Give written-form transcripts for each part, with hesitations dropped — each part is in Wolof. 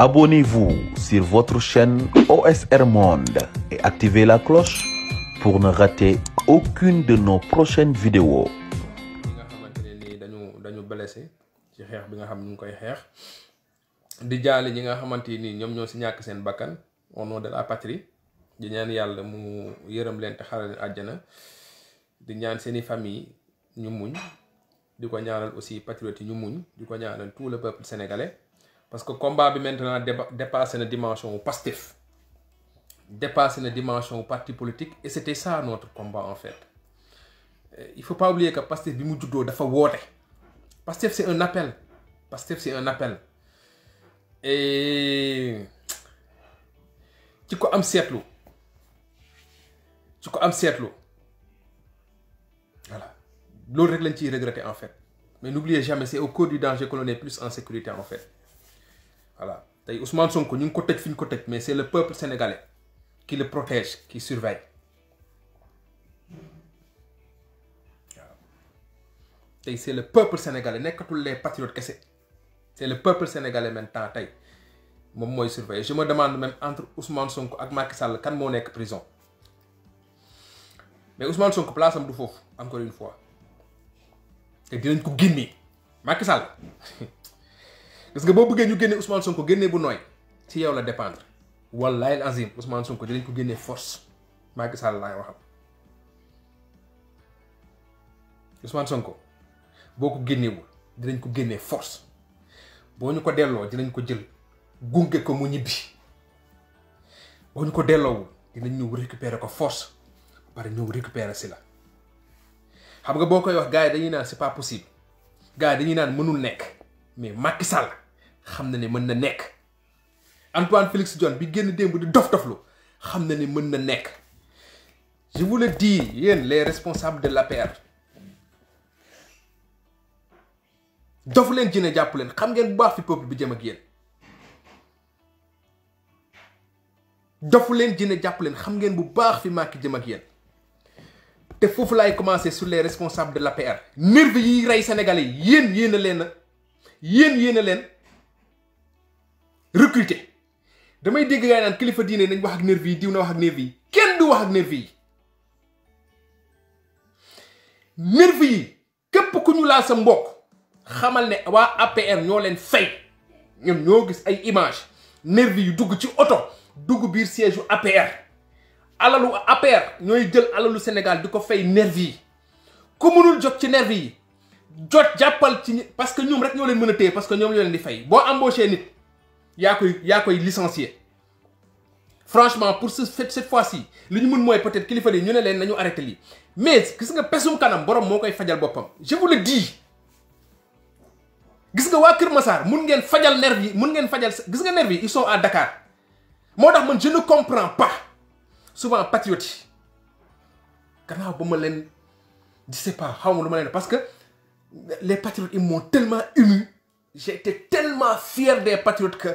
Abonnez-vous sur votre chaîne OSR Monde et activez la cloche pour ne rater aucune de nos prochaines vidéos. ñi nga xamante ne nii dañu blessé ci xeex bi nga xam ñu ngi koy xeex di jaale ñi nga xamante ni ñoom ñoo si ñàkk seen bakkan au nom de la patrie di ñaan yàlla mu yërëm leen te xaral leen àjjana di ñaan seeni famille ñu muñ di ko ñaanal aussi patriotes yi ñu muñ di ko ñaanal tout le peuple sénégalais parce que combat bi maintenant dépassé na dimension wu Pastef dépassé na dimension wu parti politique et c'était ça notre combat en fait. Il faut pas oublier que Pastef bi mu juddoo dafa woote Pastef c'est un appel Pastef c'est un appel et ci ko am seetlu voilà loolu rek lañ ciy regretter en fait mais n'oubliez jamais c'est au cours du danger que l'on est plus en sécurité en fait voilà tey Ousmane Sonko ñu ngi ko tëj fi ñu ko tëj mais c'est le peuple sénégalais qui le protège qui surveille waaw tey c'est le peuple sénégalais nekkatul les patriotes kese c'est le peuple sénégalais maintenant tey moom mooy surveiller je me demande même entre Ousmane Sonko ak Macky Sall kan moo nekk prison mais Ousmane Sonko place am du foofu encore une fois te dinañ ko génnee Macky Sall gis nga boo bëggee ñu génne Ousmane Sonko génnee bu nooy ci yow la dépendre wallahi azim Ousmane Sonko dinañ ko génnee force Macky Sall laay waxam Ousmane Sonko boo ko génnewul dinañ ko génnee force boo ñu ko delloo dinañ ko jël gunge ko mu ñibbi boo ñu ko delloowul dinañ ñëw récupérer ko force pare ñëw récupérer si la xam nga boo koy wax gars yi dañuy naan c'est pas possible gars yi dañuy naan mënul nekk mais Macky Sall xam na ne mën na nekk Antoine Félix Diome bi génn démb di dof-doflu xam na ne mën na nekk je vous le dis yéen les responsables de l'APR dofu leen jine jàpp leen xam ngeen bu baax fi peuple bi jëm ak yéen dofu leen jine jàpp leen xam ngeen bu baax fi Macky jëm ak yéen te foofu laay commencer sur les responsables de l'APR nervi yi rey sénégalais yi yéen a leen recruter damay dégg gaa naan kilifa diine nañ wax ak nervi yi diw na wax ak nervi yi kenn du wax ak nervi yi nervi yi képp ku ñu laal sa mbokk xamal ne waa APR ñoo leen fay ñoom ñoo gis ay image nervi yu dugg ci oto dugg biir siège u APR alalu APR ñooy jël alalu Sénégal di ko fay nervi yi ku mënul jot ci nervi yi jàppal ci parce que ñoom rek ñoo leen mën a téye parce que ñoom ñoo leen di fay boo embauché nit yaa koy licencier franchement pour cette fois-ci li ñu mën mooy peut-être kilifa yi ñu ne leen nañu arrêté lii mais gis nga pesum kanam borom moo koy fajal boppam je vous le dis gis nga waa Kër Massar mun ngeen fajal nervi yi mun ngeen fajal gis nga nervi yi ils sont à Dakar moo tax man je ne comprends pas souvent patriotes yi gannaaw ba ma leen je sais pas xaw ma lu ma leen parce que les patriotes ils m'ont tellement ému j'ai été tellement fier des patriotes que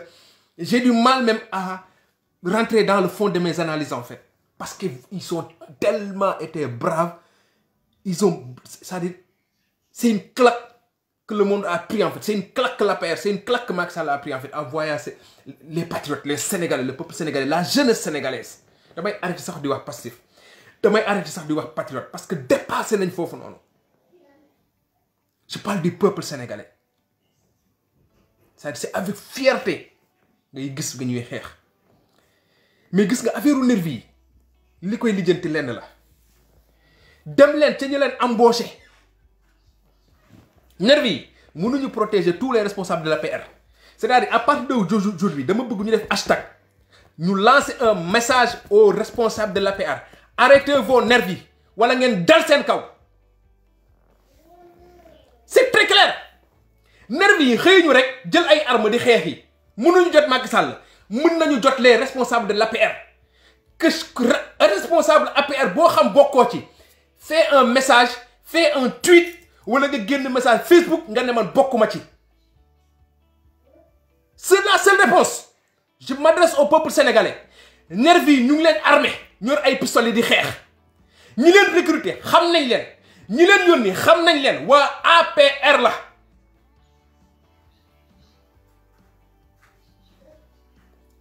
j'ai du mal même à rentrer dans le fond de mes analyses en fait parce que ils ont tellement été braves c'est-à-dire c'est une claque que le monde a pris en fait c'est une claque que l'APR c'est une claque que Macky Sall a pris en fait en voyant les patriotes les Sénégalais le peuple sénégalais la jeunesse sénégalaise damay arrêté sax di wax Pastef damay arrêté sax di wax patriote parce que dépassé nañ foofu noonu je parle du peuple sénégalais c'est-à-dire c'est avec fierté ngay gis nga ñuy xeex mais gis nga affaire u nervi yi li koy lijjanti lenn la dem leen ca ñu leen embauché nervi yi mënuñu protéger tous les responsables de l'APR c'est-à-dire à partir d'aujourd'hui dama bëgg ñu def hashtag ñu lancer un message aux responsables de l'APR arrêtez vos nervis wala ngeen dal seen kaw c'est très clair nervis yi xëy ñu rek jël ay armes di xeex yi mënuñu jot Macky Sall mën nañu jot les responsables de l'APR que responsable APR boo xam bokkoo ci fais un message fais un tweet wala nga génn message Facebook nga ne man bokkuma ci c'est la seule réponse je m'adresse au peuple sénégalais nervi yi ñu ngi leen armé ñor ay pistolet di xeex ñi leen recruter xam nañ leen ñi leen yónni xam nañ leen waa APR la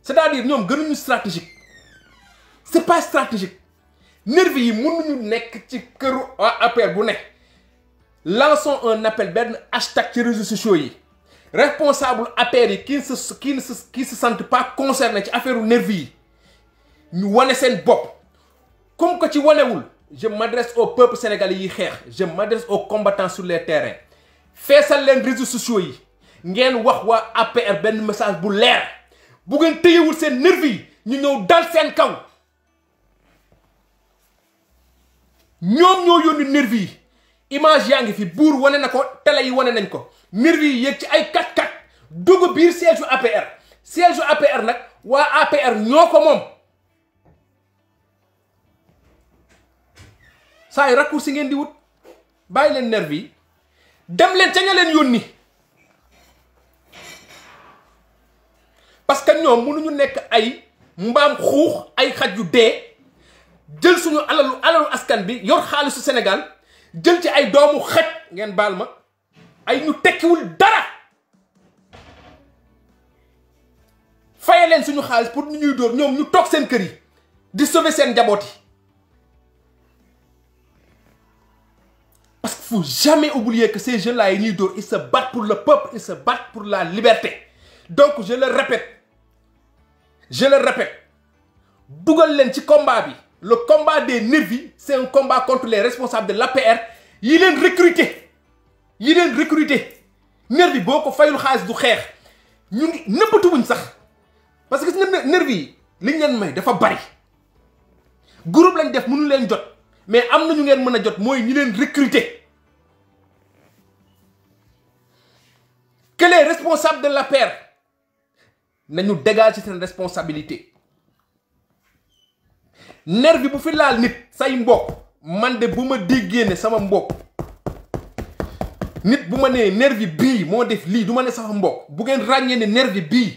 c'est-à-dire ñoom gënuñu stratégique c'est pas stratégique nervi yi mënuñu nekk ci këru APR bu nekk lançons un appel benn hashtag ci réseaux sociaux yi responsable APR yi qui se sentent pas concernés ci affaire nervi yi ñu wane seen bopp comme que ci wanewul je m'adresse au peuple sénégalais yi xeex je m'adresse aux combattants sur les terrains feesal leen réseaux sociaux yi ngeen wax waa APR benn message bu leer bu ngeen tëyewul seen nervi yi ñu ñëw dal seen kaw ñoom ñoo yónni nervi yi image yaa ngi fi buur wane na ko télé yi wane nañ ko nervi yi yéeg ci ay 4x4 dugg biir siège u APR siège u APR nag waa APR ñoo ko moom saa yu raccourci ngeen di wut bàyyi leen nervi yi dem leen ca ña leen yónni parce que ñoom mënuñu nekk ay mbaam xuux ay xaj yu dee jël suñu alalu askan bi yor xaalisu Sénégal jël ci ay doomu xaj ngeen baal ma ay ñu tekkiwul dara faye leen suñu xaalis pour ñu ñuy dóor ñoom ñu toog seen kër yi di sauver seen njaboot yi parce qu'il faut jamais oublier que ces jeunes-là yi ñuy dóor ils se battent pour le peuple ils se battent pour la liberté donc je le répète dugal leen ci combat bi le combat des nervis c'est un combat contre les responsables de l'APR yi leen recruter nervi boo ko fayul xaalis du xeex ñu ngi nëbbatuwuñ sax parce que gis nervi yi liñ leen may dafa bari groupe lañ def mënu leen jot mais am na ñu ngeen mën a jot mooy ñi leen recruter que les responsables de l'APR nañu dégager seen responsabilité nervi bu fi laal nit say mbokk man de bu ma déggee ne sama mbokk nit bu ma nee nervi bii moo def lii du ma ne sama mbokk bu ngeen ràññee ne nervi bii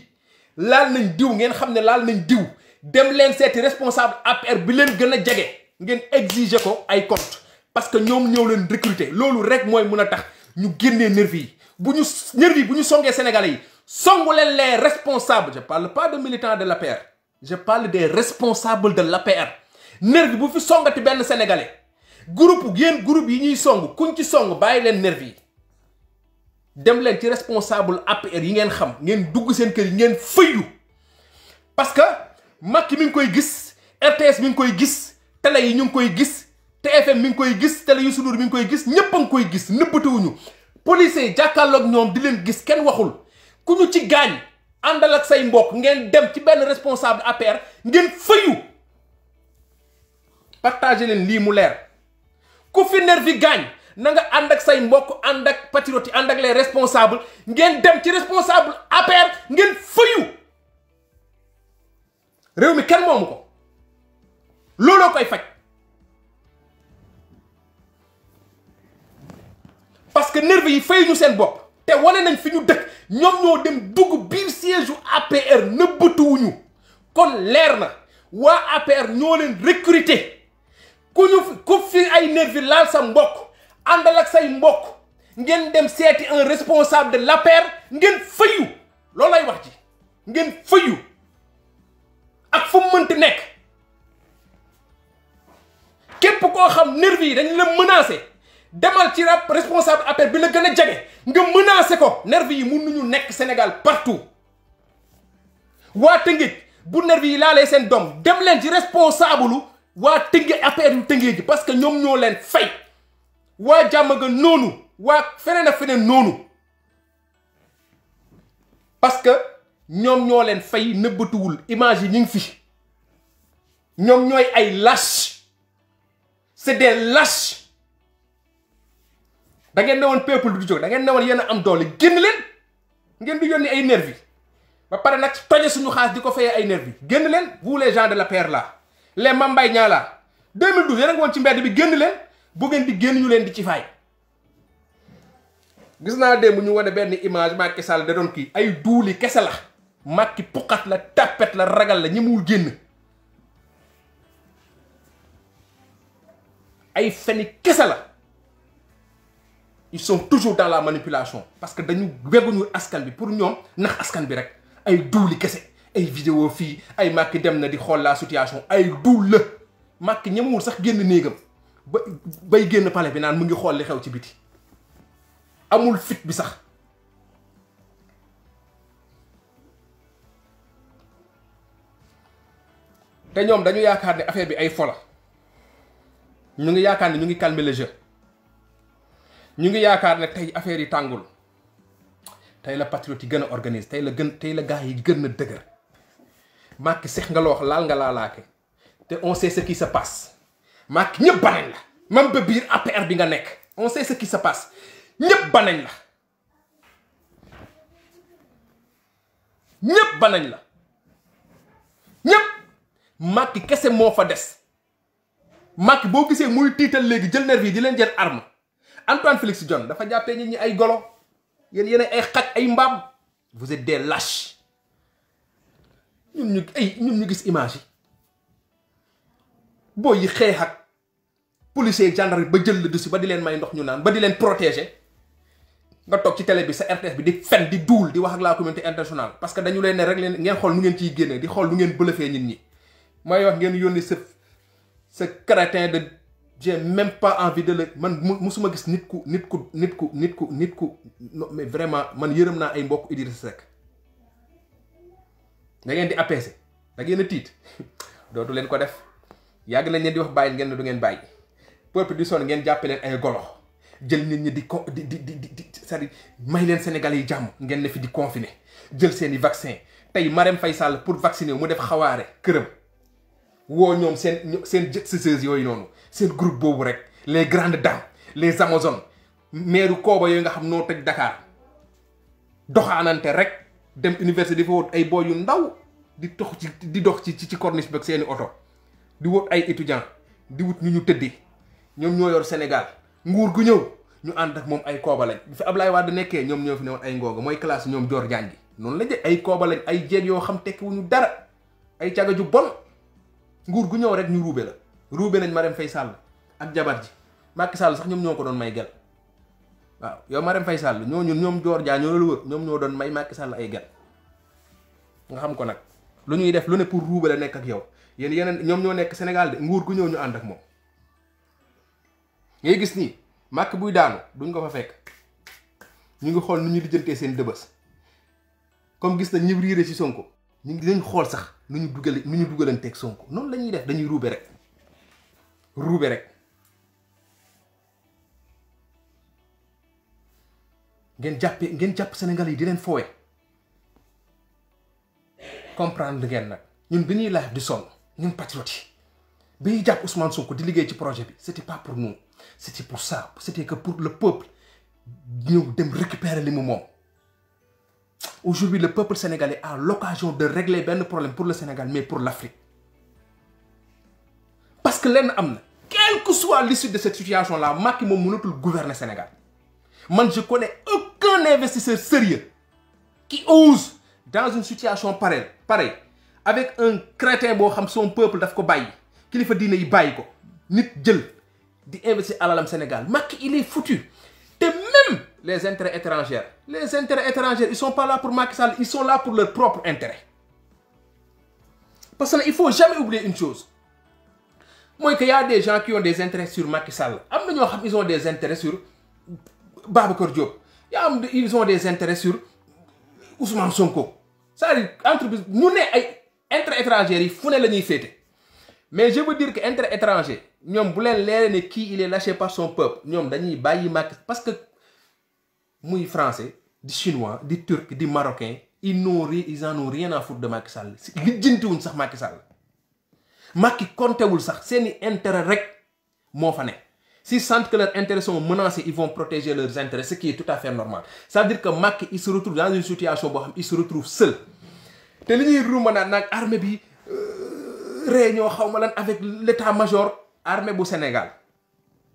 laal nañ diw ngeen xam ne laal nañ diw dem leen seeti responsable APR bi leen gën a jege ngeen exiger ko ay compte parce que ñoom ñëw leen recruter loolu rek mooy mun a tax ñu génnee nervi yi bu ñu songee sénégalais yi songu leen les responsables je parle pas de militants de l'APR je parle des responsables de l'APR nervi bu fi songati benn sénégalais groupe yi ñuy song kuñ ci song bàyyi leen nervi yi dem leen ci responsable APR yi ngeen xam ngeen dugg seen kër yi ngeen fëyu parce que Macky mi ngi koy gis RTS mi ngi koy gis télé yi ñu ngi koy gis TFM mi ngi koy gis télé Youssou Ndour mi ngi koy gis ñépp a ngi koy gis nëbbatuwuñu policiers yi jàkkaarloog ñoom di leen gis kenn waxul ku ñu ci gaañ àndal ak say mbokk ngeen dem ci benn responsable APR ngeen fëyu partagé leen lii mu leer ku fi nervi gaañ na nga ànd ak say mbokk ànd ak patriote ànd ak les responsables ngeen dem ci responsable APR ngeen fëyu réew mi kenn moomu ko looloo koy faj parce que nervi yi fayuñu seen bopp te wane nañ fi ñu dëkk ñoom ñoo dem dugg biir siège u APR nëbbatuwuñu kon leer na waa APR ñoo leen recruter ku fi ay nervi laal sa mbokk àndal ak say mbokk ngeen dem seeti un responsable de l'APR ngeen fëyu loolay wax ji ngeen fëyu ak fu mu mënti nekk képp koo xam nervi yi dañ la menacer demal ci responsable APR bi la gën a jege nga menacer ko nervi yi mënuñu nekk Sénégal partout waa Tëngéej bu nervi yi laalee seen doom dem leen ci responsable waa Tëngéej APR yu Tëngéej ji parce que ñoom ñoo leen fay waa Diamaguène noonu waa feneen ak feneen noonu parce que ñoom ñoo leen fay nëbbatuwul image yi ñu ngi fi ñoom ñooy ay lâches c'est des lâches da ngeen ne woon peuple du jóg da ngeen ne woon yéen a am doole génn leen ngeen di yónni ay nervi ba pare nag toje suñu xaalis di ko fayee ay nervi génn leen vous les gens de l'APR là les Mame Mbaye Niang là 2012 yéen a ngi woon ci mbedd bi génn leen bu ngeen di génn ñu leen di ci fay gis naa démb ñu wane benn image Macky Sall da doon kii ay duuli kese la Macky puqat la tapet la ragal la ñi muwul génn ay feni kese la ils sont toujours dans la manipulation parce que dañu wegguñu askan bi pour ñoom nax askan bi rek ay duuli kese ay vidéo fii ay Macky dem na di xool la situation ay dul la Macky ñemewul sax génn néegam bay génn palais bi naan mu ngi xool li xew ci biti amul fit bi sax te ñoom dañu yaakaar ne affaire bi ay fola ñu ngi yaakaar ne ñu ngi calmer le jeu ñu ngi yaakaar ne tey affaire yi tàngul tey la patriote yi gën a organise tey la gars yi gën a dëgër Macky seex nga loox laal nga laalaake te on sait ce qui se passe Macky ñëpp banañ la même ba biir APR bi nga nekk on sait ce qui se passe ñëpp banañ la ñëpp banañ la ñëpp Macky kese moo fa des Macky boo gisee muy tiital léegi jël nervi yi di leen jël arme Antoine Félix Diome dafa jàppee nit ñi ay golo yéen ay xaj ay mbaam vous êtes des lâches ñun ñu gis image yi booy yi xeex ak policier gendarme ba jël la dessus ba di leen may ndox ñu naan ba di leen protéger nga toog ci télé bi sa RTS bi di fen di duul di wax ak la communauté internationale parce que dañu leen ne rek leen ngeen xool nu ngeen ciy génne di xool nu ngeen bëlëfee nit ñi mooy wax ngeen yónni sa crétin de j'ai même pas envie de le man musuma gis nit ku non mais vraiment man yërëm naa ay mbokk Idrissa Seck da ngeen di apaiser da ngeen a tiit dootu leen ko def yàgg lañ leen di wax bàyyi ngeen ne du ngeen bàyyi peuple di sonn ngeen jàppe leen ay golo jël nit ñi di c'est-à-dire may leen Sénégal yi jàmm ngeen ne fi di confiner jël seen i vaccin tey Marème Faye Sall pour vacciner mu def xawaare këram woo ñoom seen jet seteuses yooyu noonu seen groupe boobu rek les grandes dames les amazones meeru kooba yooyu nga xam noo tëj Dakar doxaanante rek dem université di fa wut ay boy yu ndaw di dox ci corniche bi ak seeni oto di wut ay étudiants di wut ñu tëddee ñoom ñoo yor Sénégal nguur gu ñëw ñu ànd ak moom ay kooba lañ bi fi Ablaye Wade nekkee ñoom ñoo fi ne woon ay ngooga mooy classe ñoom Dior Diagne gi noonu la de ay kooba lañ ay jéeg yoo xam tekkiwuñu dara ay caga ju bon nguur gu ñëw rek ñu ruube nañ Marème Faye Sall ak jabar ji Macky Sall sax ñoom ñoo ko doon may gel waaw yow Marème Faye Sall ñoom Dior Diagne ñoo la wër ñoom ñoo doon may Macky Sall ay gel nga xam ko nag lu ñuy def lu ne pour ruube la nekk ak yow yeneen ñoom ñoo nekk Sénégal de nguur gu ñëw ñu ànd ak moom ngay gis nii Macky buy daanu duñ ko fa fekk ñu ngi xool nu ñu lijjantee seen dëbës comme gis nañ ñëw riire ci Sonko ñu ngi dañ xool sax nu ñu dugalanteeg Sonko noonu la ñuy def dañuy ruube rek ngeen jàpp Sénégal yi di leen foowe comprendre ngeen nag ñun bi ñuy live di sonn ñun patriotes yi bi ñuy jàpp Ousmane Sonko di liggéey ci projet bi c'était pas pour nous c'était pour ça c'était que pour le peuple ñëw dem récupérer li mu moom aujourd'hui le peuple sénégalais a l'occasion de régler benn problème pour le Sénégal mais pour l'Afrique parce que lenn am na quelle que soit l'issue de cette situation là Macky moom mënatul gouverner Sénégal man je connais aucun investisseur sérieux qui ose dans une situation pareille avec un crétin boo xam son peuple daf ko bàyyi kilifa diine yi bàyyi ko nit jël di investir alalam Sénégal Macky il est foutu te même les intérêts étrangers ils sont pas là pour Macky Sall ils sont là pour leur propre intérêt parce que il faut jamais oublier une chose mooy que y a des gens qui ont des intérêts sur Macky Sall am na ñoo xam ils ont des intérêts sur Babacar Diop ils ont des intérêts sur Ousmane Sonko c'est-à-dire entreprise mu ne ay intérêts étrangers yi fu ne la ñuy féete mais je veux dire que intérêt étranger ñoom bu leen leere ne kii il est lâché par son peuple ñoom dañuy bàyyi Macky parce que muy français di chinois di turc di marocain ils en ont rien à foutre de Macky Sall lijjantiwuñ sax Macky Sall Macky comptewul sax seeni intérêt rek moo fa ne s'ils sentent que leurs intérêts sont menacés ils vont protéger leurs intérêts ce qui est tout à fait normal ça veut dire que Macky il se retrouve dans une situation boo xam il se retrouve seul te li ñuy ruuma nag armée bi réunion xaw ma lan avec l'état-major armée bu Sénégal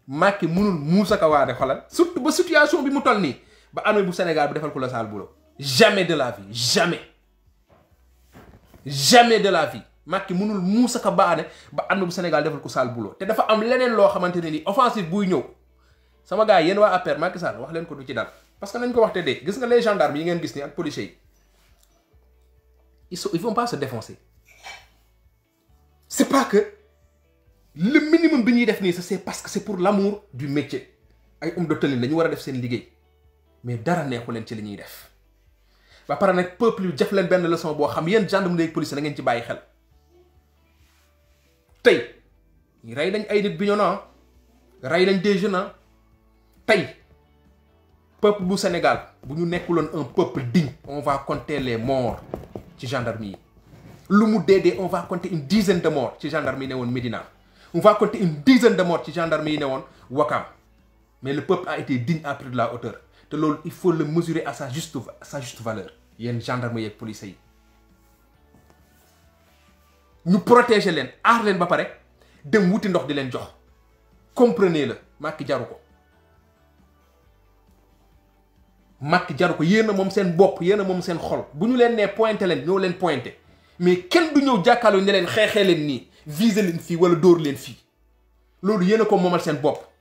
Macky mënul muusaka waade xolal surtout ba situation bi mu toll nii ba armée bu Sénégal bi defal ko la sale boulot jamais de la vie jamais de la vie Macky mënul muusaka baane ba armée bu Sénégal defal ko sale boulot te dafa am leneen loo xamante ne ni offensive buy ñëw sama gars yéen waa APR Macky Sall wax leen ko du ci dal parce que nañ ko wax te dee gis nga les gendarmes yi ngeen gis ni ak policiers yi ils vont pas se défoncer. C'est pas que le minimum bi ñuy def nii c'est parce que c'est pour l'amour du métier. ay homme de tenue dañu war a def seen liggéey mais dara neexu leen ci li ñuy def ba pare nag peuple yu jëf leen benn leçon boo xam yéen gendarmerie ak police na ngeen ci bàyyi xel. tey rey nañ ay nit Bignona rey nañ des jeunes tey peuple bu Sénégal bu ñu nekkuloon un peuple digne on va compter les morts ci gendarmerie yi lu mu dee on va compter une dizaine de morts ci gendarmerie yi ne woon Médina on va compter une dizaine de morts ci gendarmerie yi ne woon Ouakam mais le peuple a été digne, a pris de la hauteur te loolu il faut le mesurer à sa juste valeur yéen gendarmerie ak police yi ñu protéger leen aar leen ba pare dem wuti ndox di leen jox comprenez-le Macky jaru ko Macky jaru ko yéen a moom seen bopp yéen a moom seen xol bu ñu leen nee pointé leen ñoo leen pointé mais kenn du ñëw jàkkaarloo ne leen xeexee leen nii viser leen fii wala dóor leen fii loolu yéen a ko moomal seen bopp.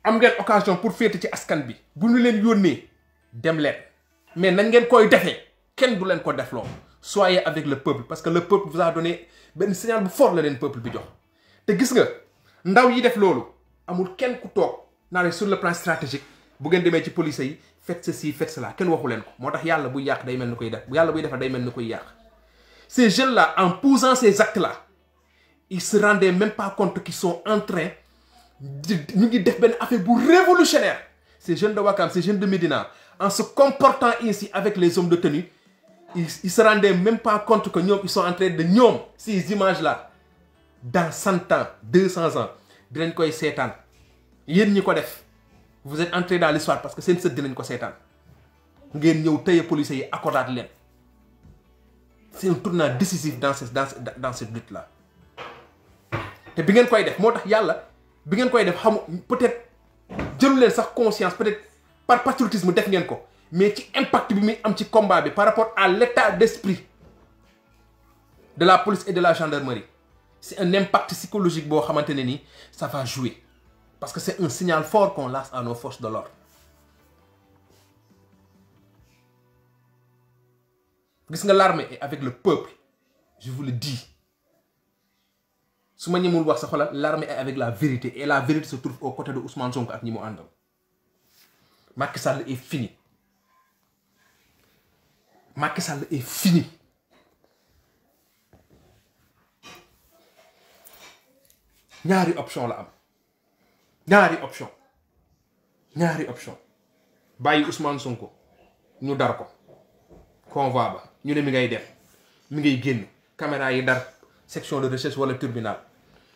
am ngeen occasion pour féete ci askan bi bu ñu leen yónnee dem leen mais nañ ngeen koy defee kenn du leen ko defloo soyez avec le peuple parce que le peuple vous a donné benn signal bu fort la leen peuple bi jox te gis nga ndaw yi def loolu amul kenn ku toog naa ne sur le plan stratégique bu ngeen demee ci police yi faites ceci faites cela kenn waxu leen ko moo tax yàlla buy yàq day mel ni koy def yàlla buy defar day mel ni koy yàq ces jeunes là en posant ces actes là ils se rendaient même pas compte qu'ils sont en train ñu ngi def benn affaire bu révolutionnaire ces jeunes de Ouakam ces jeunes de Médina en se comportant ainsi avec les hommes de tenue ils se rendaient même pas compte que ñoom ils sont en train de ñoom ces images là dans 100 ans 200 ans dinañ koy seetaan yéen ñi ko def vous êtes entrés dans l'histoire parce que seen sët dinañ ko seetaan ngeen ñëw tëye policiers yi accordaat leen c'est un tournant décisif dans cette lutte là te bi ngeen koy def moo tax yàlla bi ngeen koy def xam peut-être jëlu leen sax conscience peut-être par patriotisme def ngeen ko mais ci impact bi muy am ci combat bi par rapport à l'état d'esprit de la police et de la gendarmerie c'est un impact psychologique boo xamante ne ni ça va jouer parce que c'est un signal fort qu'on lance à nos forces de l'ordre gis nga l'armée est avec le peuple je vous le dis su ma ñemul wax sa xoolal l'armée est avec la vérité et la vérité se trouve aux côtés de Ousmane Sonko ak ñi mu àndal Macky Sall est fini Macky Sall est fini ñaari option la am ñaari option bàyyi Ousmane Sonko ñu dar ko convoi ba ñu ne mi ngay dem mi ngay génn caméra yi dar section de recherche wala tribunal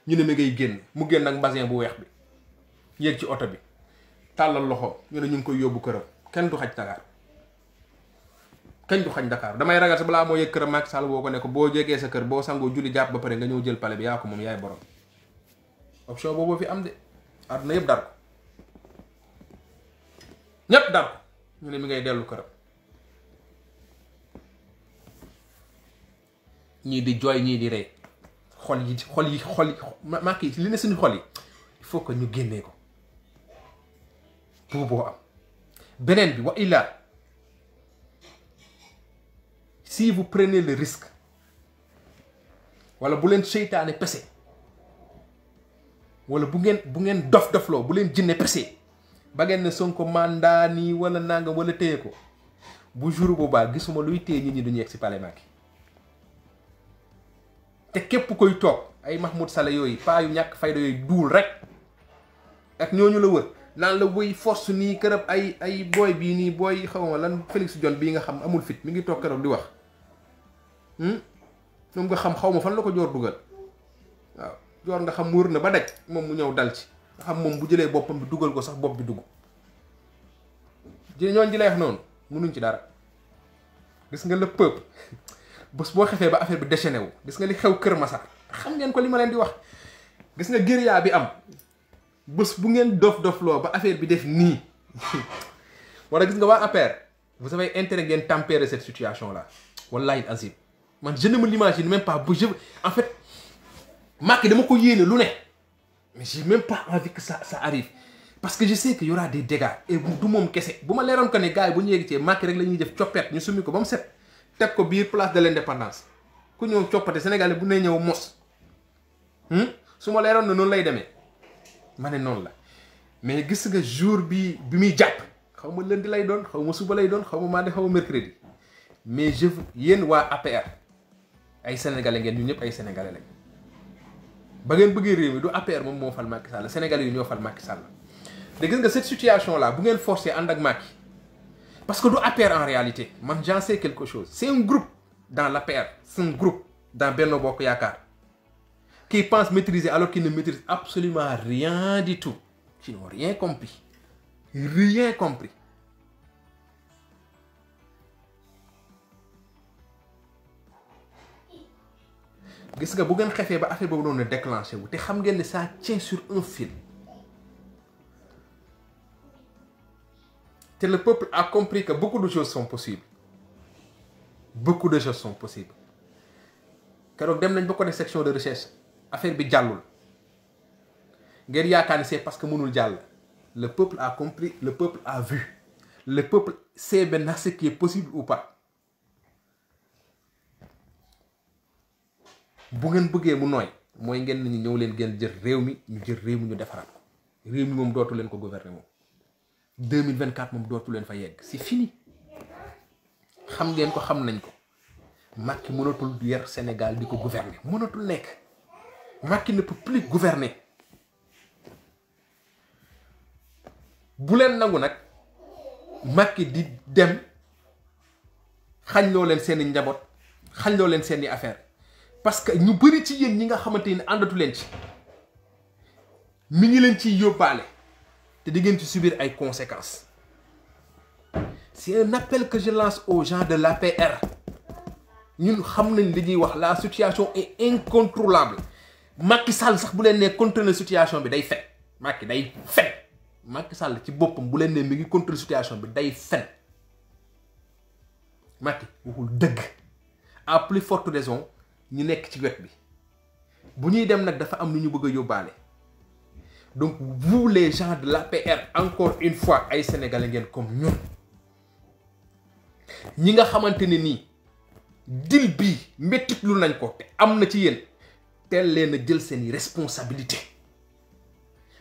ñu ne mi ngay génn mu génn ak basin bu weex bi yéeg ci oto bi tàllal loxo ñu ne ñu ngi koy yóbbu këram kenn du xaj Dakar damay ragal sa balaa moo yëg këram Macky Sall boo ko ne ko boo jegee sa kër boo sangoo julli jàpp ba pare nga ñëw jël pale bi yaa ko moom yaay borom option boobu fi am de àdduna yëpp dar ko ñépp dar ko ñu ne mi ngay dellu këram ñii di jooy ñii di rey xol yi Macky li ne suñu xol yi il faut que ñu génnee ko booboo am beneen bi wa illa si vous prenez le risque wala bu leen seytaane pese wala bu ngeen dof-dofloo bu leen jinne pese ba ngeen ne Sonko mandat nii wala nangam wala téye ko bu jour boobaa gisuma luy téye nit ñi duñu yegg si palais Macky te képp koy toog ay Mahmoud Saleh yooyu paa yu ñàkk fayda yooyu duul rek ak ñooñu la wër naan la wëy force nii kërëb ay booy bii nii booy xaw ma lan Félix Diome bii nga xam amul fit mi ngi toog keroog di wax moom nga xam xaw ma fan la ko joor dugal waaw joor nga xam wër na ba daj moom mu ñëw dal ci nga xam moom bu jëlee boppam bi dugal ko sax bopp bi dugg ñooñ ji lay wax noonu mënuñ ci dara gis nga le peuple bés boo xefee ba affaire bi déchaîné wu gis nga li xew Kër Massar xam ngeen ko li ma leen di wax gis nga guérilla bi am bés bu ngeen dof-dofloo ba affaire bi def nii wala gis nga waa APR vous avez intérêt ngeen tempérer cette situation là wallahi azim man je ne me l'imagine même pas bu en fait Macky dama ko yéene lu ne mais j'ai même pas envie que ça arrive parce que je sais que y aura des dégâts et du moom kese bu ma leeroon que ne gars yi bu ñu yegg ci Macky rek la ñuy def coppet ñu summi ko ba mu set teg ko biir place de l'indépendance ku ñëw coppate Sénégalais bu ne ñëw mos su ma leeroon na noonu lay demee ma ne noonu la mais gis nga jour bi muy jàpp xaw ma lundi lay doon xaw ma suba lay doon xaw ma mardi xaw ma mercredi mais yéen waa APR ay sénégalais ngeen ñu ñëpp ay sénégalais lañ ba ngeen bëggee réew mi du APR moom moo fal Macky Sall sénégalais yi ñoo fal Macky Sall te gis nga cette situation là bu ngeen forcé ànd ak Macky parce que du APR en réalité man j'en sais quelque chose c'est un groupe dans l'APR c'est un groupe dans Benno Bokk Yaakaar qui pense maîtriser alors qu'ils ne maîtrisent absolument rien du tout qui n'ont rien compris gis nga bu ngeen xefee ba affaire boobu doon déclenché wu te xam ngeen ne ça tient sur un fil te le peuple a compris que beaucoup de choses sont possibles keroog dem nañ ba ko def section de recherche affaire bi jàllul ngeen yaakaar ni c'est parce que mënul jàll le peuple a compris le peuple a vu le peuple sait maintenant ce qui est possible ou pas bu ngeen bëggee mu nooy mooy ngeen nañu ñëw leen ngeen jël réew mi ñu defaraat ko réew mi moom dootu leen ko gouverner moom 2024 moom dootu leen fa yegg c'est fini xam ngeen ko xam nañ ko Macky mënatul yer Sénégal di ko gouverner mënatul nekk Macky ne peut plus gouverner bu leen nangu nag Macky di dem xañ loo leen seeni njaboot xañ loo leen seeni affaire parce que ñu bëri ci yéen ñi nga xamante ni àndatu leen ci mi ngi leen ciy yóbbaale te di ngeen ci subir ay conséquences c'est un appel que je lance aux gens de l'APR ñun xam nañ li ñuy wax la situation est incontrôlable Macky Sall sax bu leen nee contrôler situation bi day fen Macky day fen Macky Sall ci boppam bu leen nee mi ngi contrôler situation bi day fen Macky waxul dëgg à plus forte raison ñu nekk ci wet bi bu ñuy dem nag dafa am lu ñu bëgg a yóbbaale donc vous les gens de l'APR encore une fois ay sénégalais ngeen comme ñun ñi nga xamante ne nii dil bii méttit lu nañ ko te am na ci yéen teel leen a jël seeni responsabilité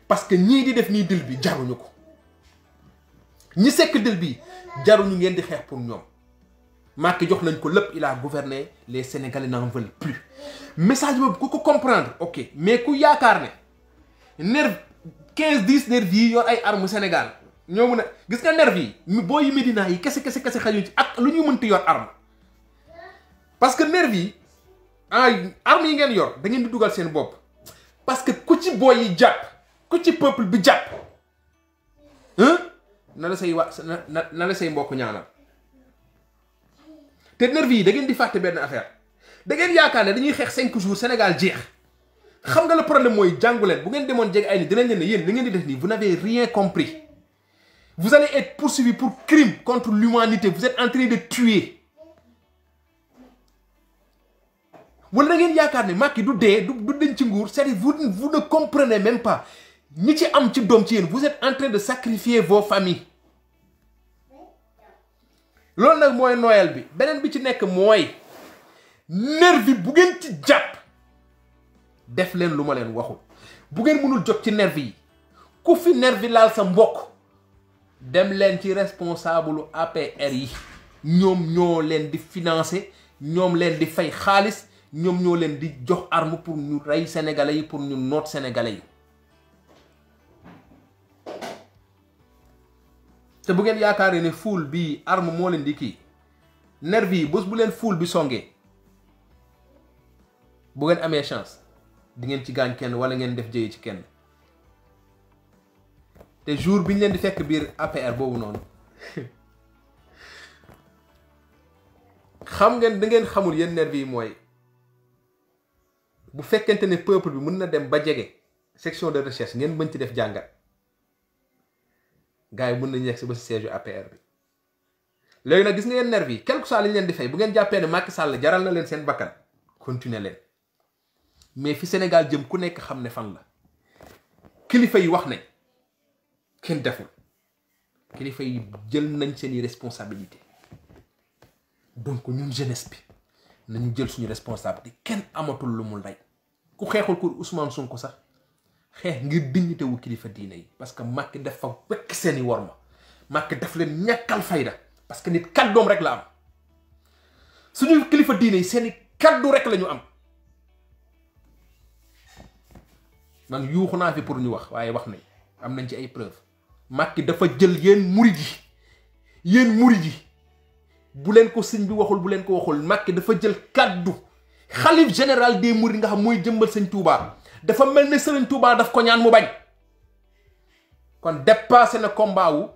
parce que ñii di def nii dil bi jaruñu ko ñi sekk dil bi jaruñu ngeen di xeex pour ñoom Macky jox nañ ko lépp il a gouverné les Sénégalais n'en veulent plus message boobu ku ko comprendre ok mais ku yaakaar ne nerf 15-10 nervi yi yor ay armes Sénégal ñoo mun a gis nga nervi yi boo yi Médina yi kese xajuñ ci ak lu ñu mënti yor arme parce que nervi yi armes yi ngeen yor da ngeen di dugal seen bopp parce que ku ci booy yi jàpp ku ci peuple bi jàpp na la say mbokk ñaanal te nervi yi da ngeen di fàtte benn affaire da ngeen yaakaar ne dañuy xeex 5 jours Sénégal jeex xam nga le problème mooy jàngu leen bu ngeen demoon jege ay nit dinañ leen ne yéen li ngeen di def nii vous n'avez rien compris vous allez être poursuivi pour crime contre l'humanité vous êtes en train de tuer wala da ngeen yaakaar ne Macky du dee du dañ ci nguur c'est-à-dire vous ne comprenez même pas ñi ci am ci doom ci yéen vous êtes en train de sacrifier vos familles loolu nag mooy noyal bi beneen bi ci nekk mooy nervi bu ngeen ci jàpp def leen lu ma leen waxul bu ngeen mënul jot ci nervi yi ku fi nervi laal sa mbokk dem leen ci responsable APR yi ñoom ñoo leen di financer ñoom leen di fay xaalis ñoom ñoo leen di jox arme pour ñu rey sénégalais yi pour ñu noot sénégalais yi te bu ngeen yaakaaree ne foule bi arme moo leen di kii nervi yi bés bu leen foule bi songee bu ngeen amee chance di ngeen ci gaañ kenn wala ngeen def jëye ci kenn te jour bi ñu leen di fekk biir APR boobu noonu xam ngeen da ngeen xamul yéen nervi yi mooy bu fekkente ne peuple bi mën na dem ba jege section de recherche ngeen mën ci def jàngat gars yi mën nañu yegg si ba si siège APR bi léegi nag gis nga yéen nervi yi quelque soit li ñu leen di fay bu ngeen jàppee ne Macky Sall jaral na leen seen bakkan continuer leen mais fi Sénégal jëm ku nekk xam ne fan la kilifa yi wax nañ kenn deful kilifa yi jël nañ seeni responsabilité donc ñun jeunesse bi nañu jël suñu responsabilité kenn amatul lu mu lay ku xeexul ko Ousmane Sonko sax xeex ngir dignité wu kilifa diine yi parce que Macky dafa wekk seeni worma Macky daf leen ñàkkal fayda parce que nit kàddoom rek la am suñu kilifa diine yi seeni kàddu rek la ñu am man yuuxu naa fi pour ñu wax waaye wax nañ am nañ ci ay preuve Macky dafa jël yéen murid yi bu leen ko sëñ bi waxul bu leen ko waxul Macky dafa jël kàddu xalif général des mourides nga xam mooy jëmbal sëñ Touba dafa mel ne sëriñ Touba daf ko ñaan mu bañ kon dépassé na combat wu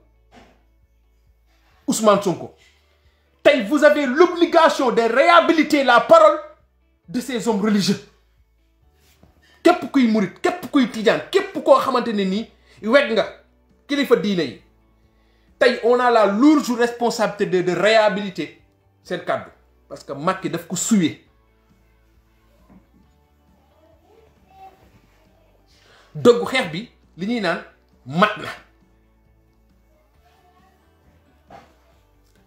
Ousmane Sonko tey vous avez l'obligation de réhabiliter la parole de ces hommes religieux képp kuy murid képp kuy tijaan képp koo xamante ne nii weg nga kilifa diine yi tey on a la lourde responsabilité de réhabiliter seen kàddu parce que Macky daf ko suwee dëggu xeex bi li ñuy naan mat na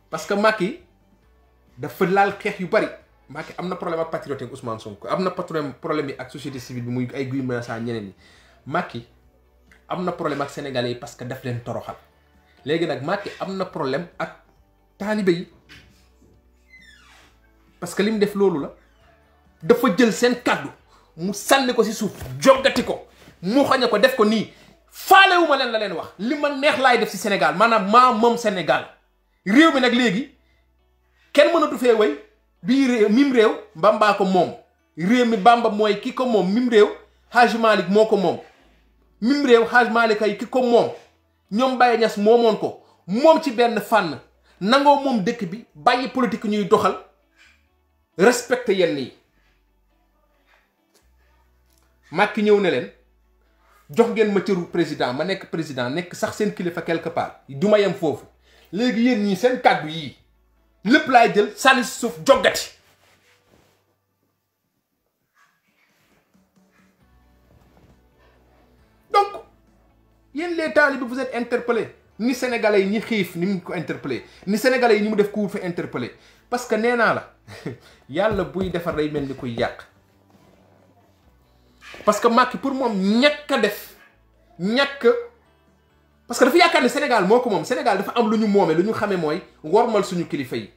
parce que Macky dafa laal xeex yu bari Macky am na problème ak patriote ak Ousmane Sonko am na problème yi ak société civile bi muy ay Guy Marius Sagna ñeneen ñi Macky am na problème ak sénégalais yi parce que daf leen toroxal léegi nag Macky am na problème ak taalibe yi parce que li mu def loolu la dafa jël seen kàddu mu sànni ko ci suuf joggati ko mu xañe ko def ko nii faalewuma leen la leen wax li ma neex laay def ci Sénégal maanaam maa moom Sénégal réew mi nag léegi kenn mënatu fee way bii réew mim réew Bamba ko moom réew mi Bamba mooy ki ko moom mim réew Hadj Malick moo ko moom mim réew Hadj Malick ay ki ko moom ñoom Baye Niass moomoon ko moom ci benn fànn nangoo moom dëkk bi bàyyi politique ñuy doxal respecté yenn yi Macky ñëw ne leen jox ngeen ma cëru président ma nekk président nekk sax seen kilifa quelque part du ma yem foofu léegi yéen ñii seen kàddu yii lépp laay jël sànni si suuf joggati donc yéen les talibés vous êtes interpellés ni sénégalais yi ñi xiif ni mu ko interpellé ni sénégalais yi ñi mu def couvre-feu interpellé parce que nee naa la yàlla buy defar day mel ni kuy yàq parce que Macky pour moom ñàkk a def ñàkk parce que dafa yaakaar ne Sénégal moo ko moom Sénégal dafa am lu ñu moomee lu ñu xamee mooy wormal suñu kilifa yi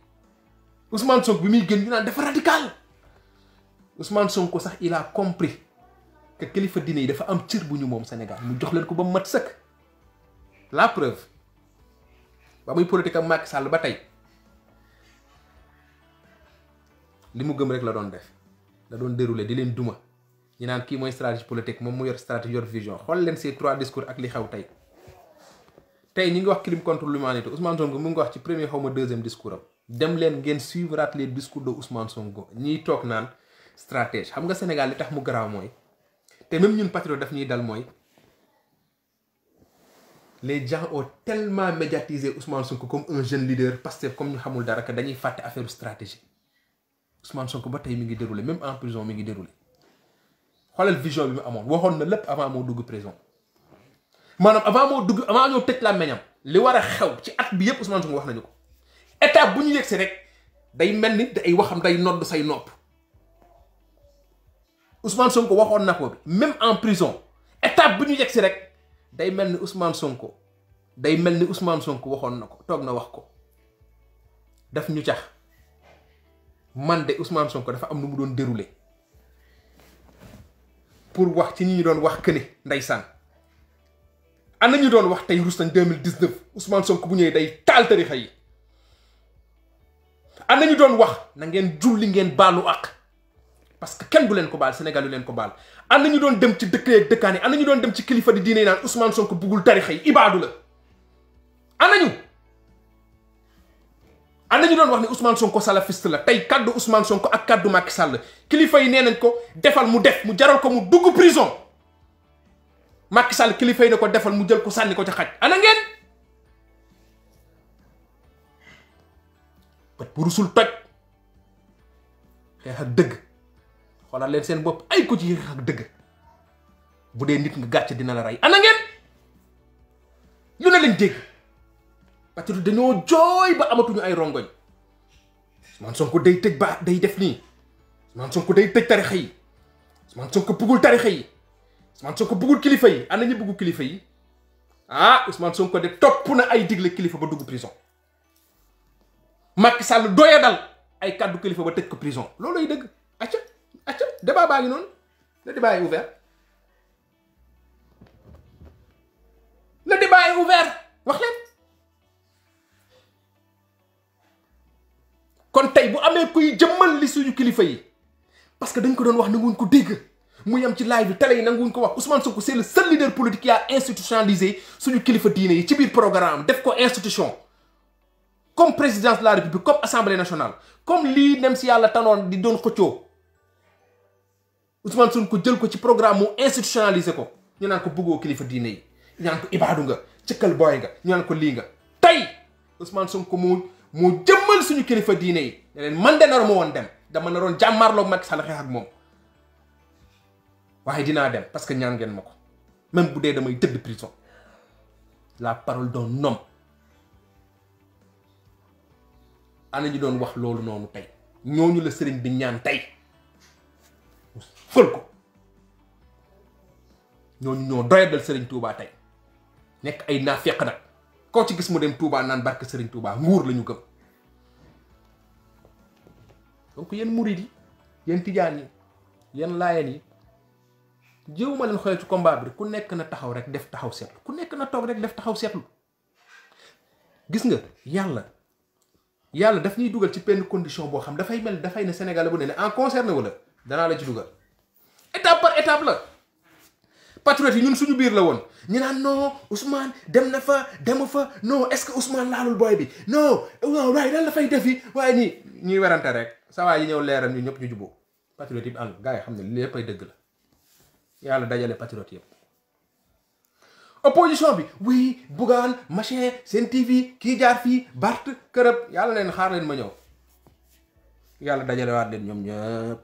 Ousmane Sonko bi muy gën ñu naan dafa radical Ousmane Sonko sax il a compris que kilifa diine yi dafa am cër bu ñu moom Sénégal mu jox leen ko ba mat sëkk la preuve ba muy politique ak Macky Sall ba tey li mu gëm rek la doon def la doon dérouler di leen duma ñu naan kii mooy stratégie politique moom mu yor stratégie yor vision xool leen ces 3 discours ak li xew tey ñi ngi wax crime contre l'humanité Ousmane Sonko mu ngi wax ci premier xaw ma deuxième discours am dem leen ngeen suivre les discours de Ousmane Sonko ñiy toog naan stratège xam nga Sénégal li tax mu garaaw mooy te même ñun patriote daf ñuy dal mooy les gens ont tellement médiatisé Ousmane Sonko comme un jeune leader Pastef comme ñu xamul dara que dañuy fàtte affaire stratégie Ousmane Sonko ba tey mi ngi déroulé même en prison mi ngi déroulé xoolal vision bi mu amoon waxoon na lépp avant moo dugg prison maanaam avant ñoo tëj la meñam li war a xew ci at bi yëpp Ousmane Sonko wax nañu ko étape bu ñu yegsi rek day mel ni ay waxam day nodd say nopp Ousmane Sonko waxoon na ko bi même en prison étape bu ñu yegsi rek day mel ni Ousmane Sonko waxoon na ko toog na wax ko daf ñu cax man de Ousmane Sonko dafa am lu mu doon déroulé pour wax ci ñi ñu doon wax këne ndeysaan ana ñu doon wax tey rus nañ 2019 Ousmane Sonko bu ñëwee day taal tarixa yi ana ñu doon wax na ngeen julli ngeen baalu ak parce que kenn du leen ko baal Sénégal yu leen ko baal ana ñu doon dem ci dëkk yeeg dëkkaan yi ana ñu doon dem ci kilifa di diine yi naan Ousmane Sonko buggul tarixa yi ibaadu la ana ñu doon wax ni Ousmane Sonko salafiste la tey kaddu Ousmane Sonko ak kaddu Macky Sall kilifa yi nee nañ ko defal mu def mu jaral ko mu dugg prison Macky Sall kilifa yi ne ko defal mu jël ko sànni ko ca xaj ana ngeen bët bu rusul toj xeex ak dëgg xoolal leen seen bopp ay ko ci xeex ak dëgg bu dee nit nga gàcce dina la rey ana ngeen ngeen dégg patriote dañoo jooy ba amatuñu ay rongoñ Ousmane Sonko day tëj ba day def nii Ousmane Sonko day tëj tarixa yi Ousmane Sonko bëggul tarixa yi Ousmane Sonko bëggul kilifa yi ana ñu bëggu kilifa yi ah Ousmane Sonko de topp na ay digle kilifa ba dugg prison Macky Sall doya dal ay kàddu kilifa ba tëj ko prison looluy dëgg acca débat baa ngi noonu le débat est ouvert le débat est ouvert wax leen kon tey bu amee kuy jëmmal li suñu kilifa yi parce que dañ ko doon wax nanguwuñ ko dégg mu yem ci live bi télé yi nanguwuñ ko wax Ousmane Sonko c'est le seul leader politique qui a institutionnalisé suñu kilifa diine yi ci biir programme def ko institution comme présidence de la république comme assemblée nationale comme lii dem si yàlla tanoon di doon xëccoo Ousmane Sonko jël ko ci programme mu institutionnalisé ko ñu naan ko bëggoo kilifa diine yi ñu naan ko ibaadu nga cëkkal booy nga ñu naan ko lii nga tey Ousmane Sonko moo jëmmal suñu kilifa diine yi ne leen man de nar ma woon dem dama naroon jàmmaarloog Macky Sall xeex ak moom waaye dinaa dem parce que ñaan ngeen ma ko même bu dee damay tëdd prison la parole d'un homme ana ñu doon wax loolu noonu tey ñooñu la sëriñ bi ñaan tey fël ko ñooñu ñoo doyadal sëriñ Touba tey nekk ay naafeq nag koo ci gis mu dem Touba naan barke sëriñ Touba nguur la ñu gëm donc yéen murid yi yéen tijaan yi yéen laayeen yi jéewuma leen xool ci combat bi ku nekk na taxaw rek def taxaw seetlu ku nekk na toog rek def taxaw seetlu gis nga yàlla daf ñuy dugal ci benn condition boo xam dafay mel dafay ne Sénégal bu ne en concerné wala danaa la ci dugal étape par étape la patriote yi ñun suñu biir la woon ñu naan non Ousmane dem na fa demu fa non est-ce que Ousmane laalul booy bi non waaye lan la fay defi waaye ñuy werante rek sa waay yi ñëw leeral ñu ñëpp ñu juboo patriote yi ànd gars yi xam ne lépp ay dëgg la yàlla dajale patriote yëpp opposition bi oui Bougane machin Sen TV kii jaar fii Bart kërëb yàlla leen xaar leen ma ñëw yàlla dajale waat leen ñoom ñëpp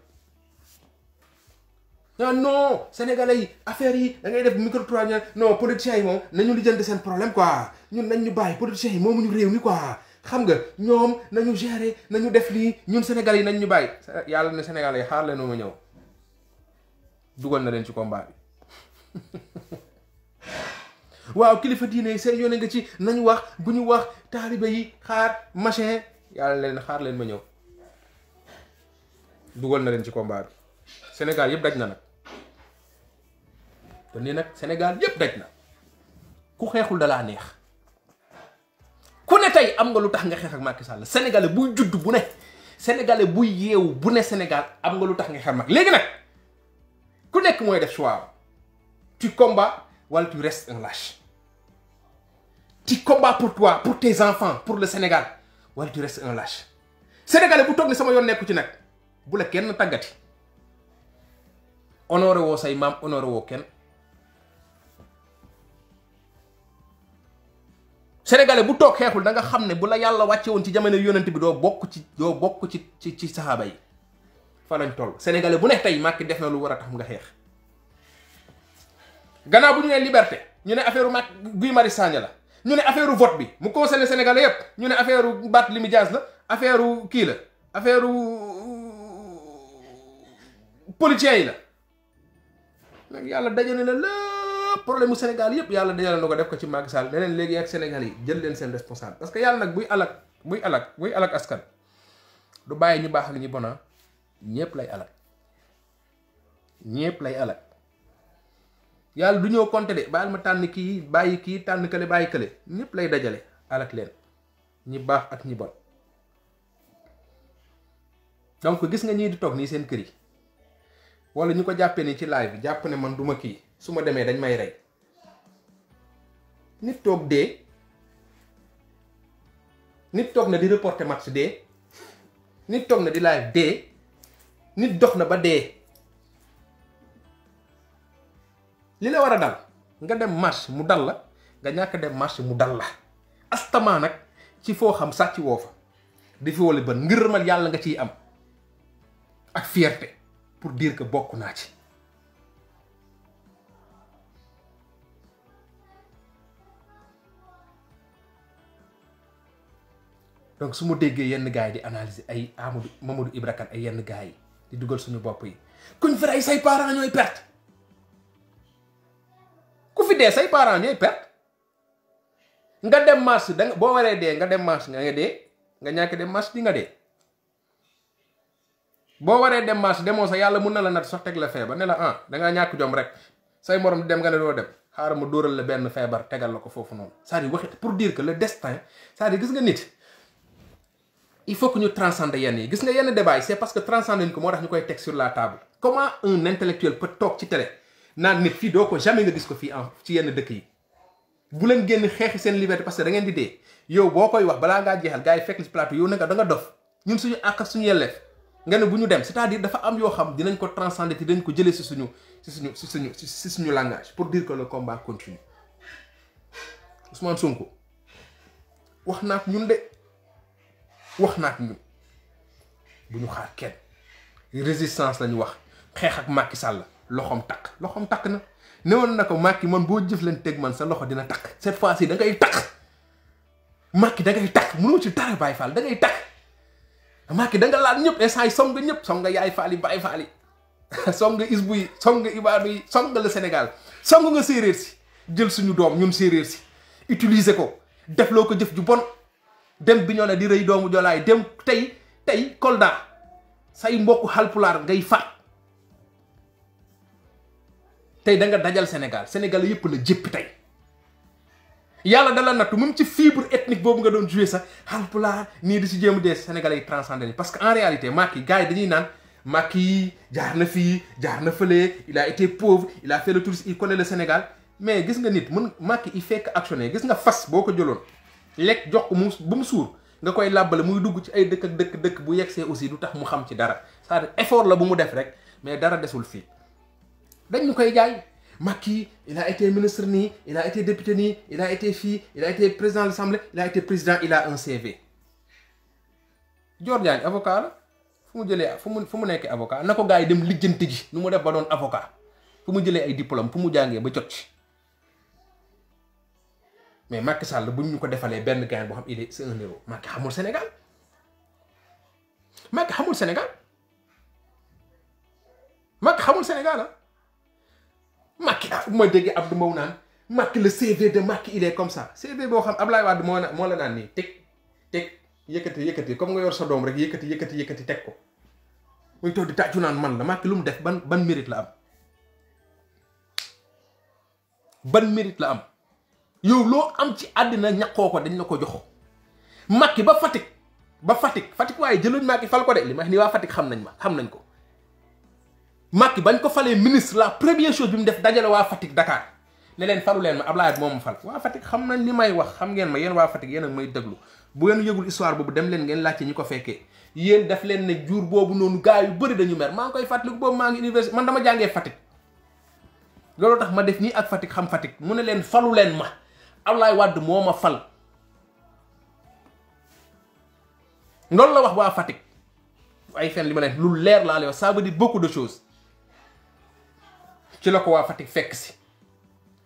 non sénégalais yi affaire yi da ngay def micro-trottoir non politiciens yi moom nañu lijjanti seen problème quoi ñun nañ ñu bàyyi politiciens yi moomuñu réew mi quoi xam nga ñoom nañu gérer nañu def lii ñun sénégalais yi nañ ñu bàyyi yàlla ne sénégalais yi xaar leen ma ñëw dugal na leen ci combat bi waaw kilifa diine yi seen yoone nga ci nañu wax bu ñu wax taalibe yi xaar machin yàlla leen xaar leen ma ñëw dugal na leen ci combat bi Sénégal yëpp daj na nag te nii nag Sénégal yëpp daj na ku xeexul dalaa neex ku ne tey am nga lu tax nga xeex ak Macky Sall sénégalais buy judd bu ne sénégalais buy yeewu bu ne Sénégal am nga lu tax nga xeex ak Macky léegi nag ku nekk mooy def choix tu combats wala tu restes un lâche tu combats pour toi pour tes enfants pour le Sénégal wala tu restes un lâche sénégalais bu toog ne sama yoon nekku ci nag bu la kenn tàggati honoré woo say maam honoré woo kenn sénégalais bu toog xeexul da nga xam ne bu la yàlla wàcce woon ci jamono yonent bi doo bokk ci saxaaba yi fa lañ toll sénégalais bu ne tey Macky def na lu war a tax nga xeex gannaaw bu ñu nee liberté ñu ne affaire Macky Guy Marius Sagna la ñu ne affaire vote bi mu concerné sénégalais yépp ñu ne affaire Barthélémy Dias la affaire kii la affaire politiciens yi la nag yàlla dajale na lépp problème mu Sénégal yépp yàlla dajale na ko def ko ci Macky Sall ne leen léegi ak Sénégal yi jël leen seen responsable parce que yàlla nag buy alak askan du bàyyi ñu baax ak ñu bona ñépp lay alak yàlla du ñëw compter de baal ma tànn kii bàyyi kii tànn kële bàyyi kële ñépp lay dajale alak leen ñi baax ak ñi bon donc gis nga ñii di toog nii seen kër yi wala ñu ko jàppee ni ci live bi jàpp ne man duma kii su ma demee dañ may rey nit toog dee nit toog na di reporter match dee nit toog na di live dee nit dox na ba dee li la war a dal nga dem marche mu dal la nga ñàkk dem marche mu dal la astama nag ci foo xam sàcc woo fa di fi wala ban ngërëmal yàlla nga ciy am ak fierté pour dire que bokk naa ci donc su ma déggee yenn gars yi di analyser ay Mamadou Ibra Kane ay yenn gars yi di dugal suñu bopp yi kuñ fi rey say parents ñooy perte ku fi dee say parents ñooy perte nga dem marche da nga boo waree dee nga dem marche nga dee nga ñàkk dem marche di nga dee boo waree dem marche demoo sax yàlla mun na la nat sax teg la feebar ne la dangaa ñàkk jom rek say morom di dem nga ne doo dem xaaral ma dóoral la benn feebar tegal la ko foofu noonu c'est-à-dire waxit pour dire que le destin c'est-à-dire gis nga nit il faut que ñu transcender yenn yi gis nga yenn débat yi c'est parce que transcender ñu ko moo tax ñu koy teg sur la table comment un intellectuel peut toog ci télé naan nit fii doo ko jamais nga gis ko fii ci yenn dëkk yi bu leen génn xeexi seen liberté parce que da ngeen di dee yow boo koy wax balaa ngaa jeexal gars yi fekk ci plateau yow nanga da nga dof ñun suñu àq suñu yelleef nga ne bu ñu dem c'est-à-dire dafa am yoo xam dinañ ko transcender te dañ ko jëlee si suñu langage pour dire que le combat continue Ousmane Sonko wax naa ak ñun de wax naa ak ñun bu ñu xaar kenn résistance lañu wax xeex ak Macky Sall loxoom takk na newoon na ko Macky man boo jëflanteeg man sa loxo dina takk cette fois-ci da ngay takk Macky da ngay takk mënoo ci dara Baye Fall da ngay takk Macky da nga laal ñëpp instant yi song nga ñëpp song nga Yaay Fall yi Baye Fall yi song nga Isbu yi song nga Ibaadu yi song nga le Sénégal song nga séeréer si jël suñu doom ñun séeréer si utiliser ko def loo ko jëf ju bon dem bi ñoo ne di rëy doomu jolaay dem tey Kolda say mbokku Halpulaar ngay faat tey da nga dajal Sénégal yëpp la jéppi tey yàlla dala nattu même ci fibre ethnique boobu nga doon joué sax Halpulaar nii di si jéem a dee Sénégalais yi transcendé parce que en réalité Macky gars yi dañuy naan Macky jaar na fii jaar na fële il a été pauvre il a fait le tourisme il connaît le Sénégal mais gis nga nit mun Macky il fait que actionner gis nga fas boo ko jëloon lekk jox ko ba mu suur nga koy làbbale muy dugg ci ay dëkk ak dëkk bu yegsee aussi du tax mu xam ci dara c'est-à-dire effort la bu mu def rek mais dara desul fii dañ ñu koy jaay Macky il a été ministre nii il a été député nii il a été fii il a été président de l'Assemblée il a été président il a un CV. Dior Diagne avocat la fu mu jëlee fu mu nekkee avocat na ko gars yi dem lijjanti ji nu mu def ba doon avocat fu mu jëlee ay diplôme fu mu jàngee ba jot ci mais Macky Sall buñ ñu ko defalee benn gain boo xam c'est un héros Macky xamul Sénégal Macky xamul Sénégal ah. Macky bu ma déggee Abdou Mbow naan Macky le CV de Macky il est comme ça CV boo xam Ablaye Wade moo la naan nii teg yëkkati comme nga yor sa doom rek yëkkati teg ko muy toog di tàccu naan man la Macky lu mu def ban mérite la am yow loo am ci àddina ñaqoo ko dañ la ko joxo Macky ba Fatick waaye jëluñ Macky fal ko de li ma wax ni waa Fatick xam nañ ko Macky bañ ko falee ministre la première chose bi mu def dajale waa Fatick Dakar ne leen falu leen ma Ablaye moom fal waa Fatick xam nañ li may wax xam ngeen ma yéen waa Fatick yéen a may déglu bu ngeen yëgul histoire boobu dem leen ngeen laajte ñi ko fekkee yéen def leen ne jour boobu noonu gars yu bëri dañu mer maa ngi koy fàttaliku boobu maa ngi université man dama jàngee Fatick loolu tax ma def nii ak Fatick xam Fatick mu ne leen falu leen ma Ablaye Wade moo ma fal loolu la wax waa Fatick ay fen li ma leen lu leer laa lay wax ça veut dire beaucoup de choses ci la ko waa Fatick fekk si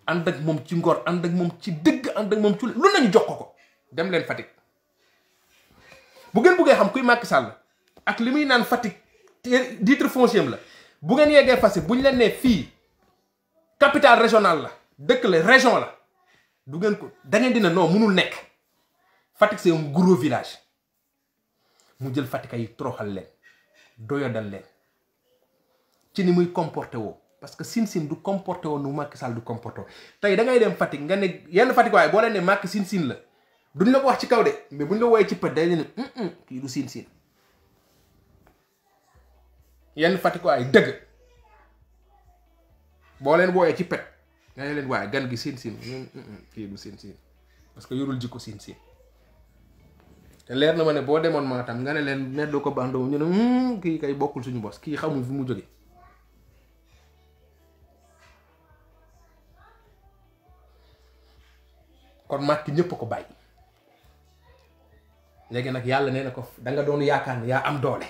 ànd ak moom ci ngor ànd ak moom ci dëgg ànd ak moom ci lu nañu jox ko dem leen Fatick bu ngeen buggee xam kuy Macky Sall ak li muy naan Fatick titre foncier la bu ngeen yeggee Fatick bu ñu leen nee fii capitale régionale la dëkk la région la du ngeen ko da ngeen dina non munul nekk Fatick c'est un gros village mu jël Fatick ay toroxal leen doyodal leen ci ni muy comporté woo parce que Sine du comporté woo nu Macky Sall du comporté woo tey da ngay dem Fatick nga ne yenn Fatick waaye boo leen ne Macky Sine la duñ la ko wax ci kaw de mais buñ la wooyee ci pët day leen ne kii du Sine yenn Fatick waaye dëgg boo leen wooyee ci pët nga ne leen waaye gan gi Sine kii du Sine parce que yorul jikko Sine te leer na ma ne boo demoon Matam nga ne leen neddoo ko bandoo ñu ne kii kay bokkul suñu bos kii xamul fu mu jóge kon Macky ñëpp ko bàyyi léegi nag yàlla nee na ko da nga doon yaakaar ne yaa am doole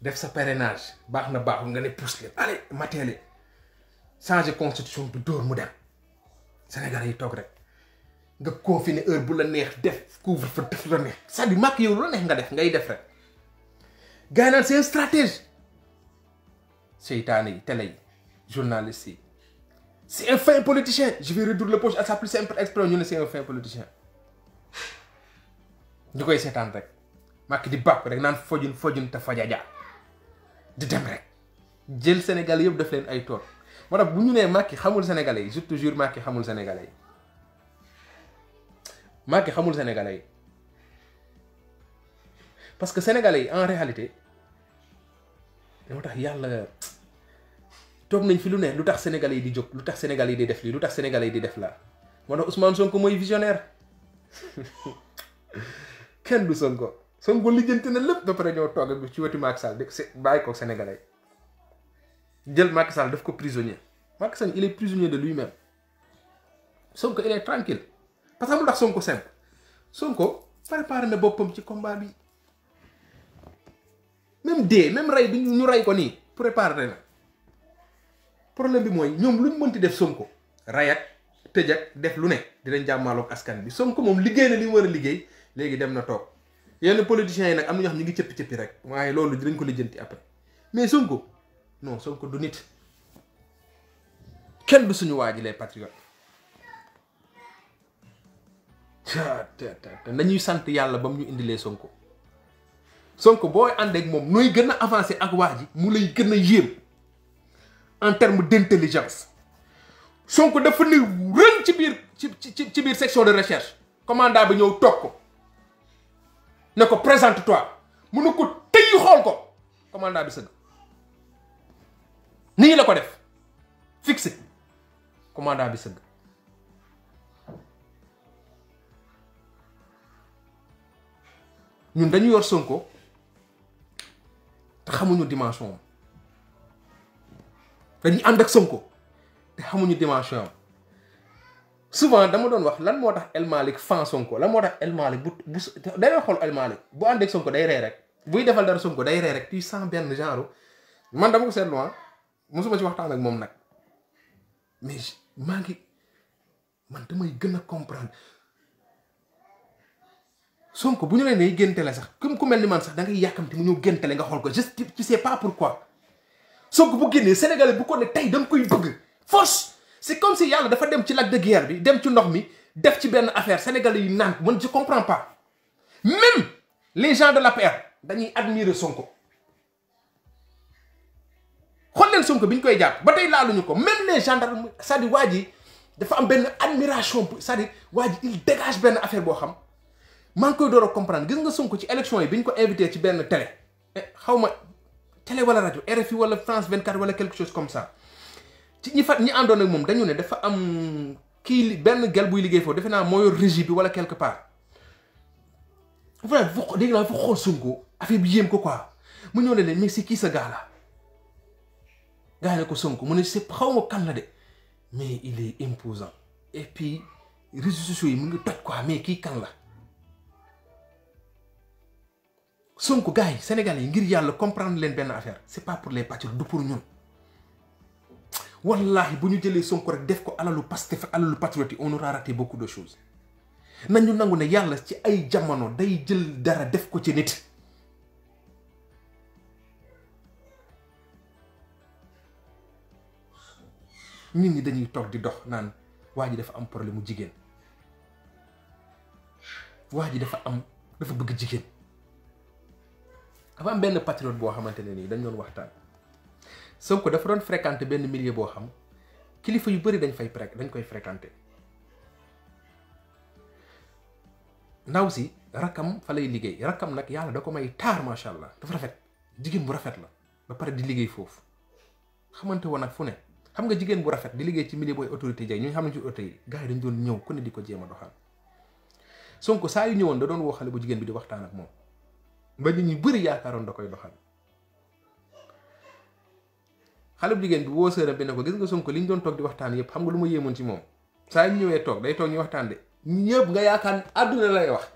def sa parrainage baax na baaxul nga ne pousse leen allez mateele changer constitution bi dóor mu dem Sénégalais yi toog rek nga confiner heure bu la neex def couvre-feu def la neex c'est-à-dire Macky yow lu la neex nga def ngay def rek gars yi naan c'est un stratège seytaane yi télé yi journaliste yi c'est un fin politicien je vais réduire le poche à sa plus simple expression ñu ne c'est un fin politicien ñu koy seetaan rek Macky di bàpp rek naan fojun te fajaja di dem rek jël Sénégal yëpp def leen ay toor moo tax bu ñu nee Macky xamul sénégalais yi je te jure Macky xamul sénégalais yi Macky xamul sénégalais yi parce que sénégalais yi en réalité moo tax yàlla toog nañ fi lu ne lu tax sénégalais yi di jóg lu tax sénégalais yi di def lii lu tax sénégalais yi di def laa moo tax Ousmane Sonko mooy visionnaire kenn du Sonko lijjanti na lépp ba pare ñoo toog ci wetu Macky Sall bàyyi ko sénégalais jël Macky Sall daf ko prisonnier Macky Sall il est prisonnier de lui-même Sonko il est tranquille parce que mu tax Sonko simple Sonko préparé na boppam ci combat bi même rey bi ñu rey ko nii préparé na problème bi mooy ñoom lu ñu mënti def Sonko ray ak tëj ak def lu ne dinañ jàmmaaloog askan bi Sonko moom liggéey na li mu war a liggéey léegi dem na toog yenn politiciens yi nag am na ñoo xam ñu ngi cëppi rek waaye loolu dinañ ko lijjanti après mais Sonko non Sonko du nit kenn du suñu waa ji les patriotes nañuy sant yàlla ba mu ñu indilee Sonko booy ànd ak moom nooy gën a avancer ak waa ji mu lay gën a yéem en termes d'intelligence Sonko dafa ne rën ci biir section de recherche commandant bi ñëw toog ko ne ko présente-toi mu ne ko tëy xool ko commandant bi sëgg nii la ko def fixé commandant bi sëgg ñun dañu yor Sonko te xamuñu dimension am dañuy ànd ak Sonko te xamuñu dimension am souvent dama doon wax lan moo tax El Malick fan Sonko lan moo tax El Malick bu day xool El Malick bu ànd ak Sonko day ree rek buy defal dara Sonko day ree rek tu sens benn genre man dama ko seetlu mosuma ci waxtaan ak moom nag mais man damay gën a comprendre Sonko bu ñu leen nee géntele sax comme ku mel ni man sax da ngay yàkkamti mu ñëw géntele nga xool ko je tu sais pas pourquoi Sonko bu génnee Sénégalais bu ko ne tey danga koy bëgg force c'est comme si yàlla dafa dem ci lac de guerre bi dem ci ndox mi def ci benn affaire Sénégalais yi naan man je comprends pas même les gens de l'APR dañuy admirer Sonko xool leen Sonko bi ñu koy jàpp ba tey laaluñu ko même les gendarmes c'est-à-dire waa ji dafa am benn admiration c'est-à-dire waa ji il dégage benn affaire boo xam maa ngi koy door a comprendre gis nga Sonko ci élection yi bi ñu ko invité ci benn télé xaw ma télé wala rajo RFI wala France 24 wala quelque chose comme ça ci ñi àndoon ak moom dañu ne dafa am kii benn gel buy liggéey foofu defe naa moo yor régie bi wala quelque part voilà dégg naa dafa xool Sonko affaire bi yéem ko quoi mu ñëw ne leen mais c'est qui ce gars là gars ne ko Sonko mu ne c'est xaw ma kan la de mais il est imposant et puis réseaux sociaux yi mu ngi toj quoi mais kii kan la Sonko gars yi Sénégalais yi ngir yàlla comprendre leen benn affaire c'est pas pour les patriotes du pour ñun wallahi bu ñu jëlee Sonko rek def ko alalu Pastef ak alalu patriote yi on aura raté beaucoup de choses nañu nangu ne yàlla ci ay jamono day jël dara def ko ci nit nit ñi dañuy toog di dox naan waa ji dafa am problème mu jigéen waa ji dafa bëgg jigéen dafa am benn patriote boo xamante ne nii dañ doon waxtaan Sonko dafa doon fréquenter benn milieu boo xam kilifa yu bëri dañ koy fréquenter ndaw si rakkam fa lay liggéey rakkam nag yàlla da ko may taar macha allah dafa rafet jigéen bu rafet la ba pare di liggéey foofu xamante woon nag fu ne xam nga jigéen bu rafet di liggéey ci milieu booy autorité jay ñu xam ne ci autorité yi gars yi dañ doon ñëw ku ne di ko jéem a doxal Sonko saa yu ñëwoon da doon woo xale bu jigéen bi di waxtaan ak moom ba nit ñi bëri yaakaaroon da koy doxal xale bu jigéen bi woo sëram bi ne ko gis nga Sonko li ñu doon toog di waxtaan yëpp xam nga lu ma yéemoon ci moom saa yu ñëwee toog day toog ñu waxtaan de ñëpp nga yaakaar àdduna lay wax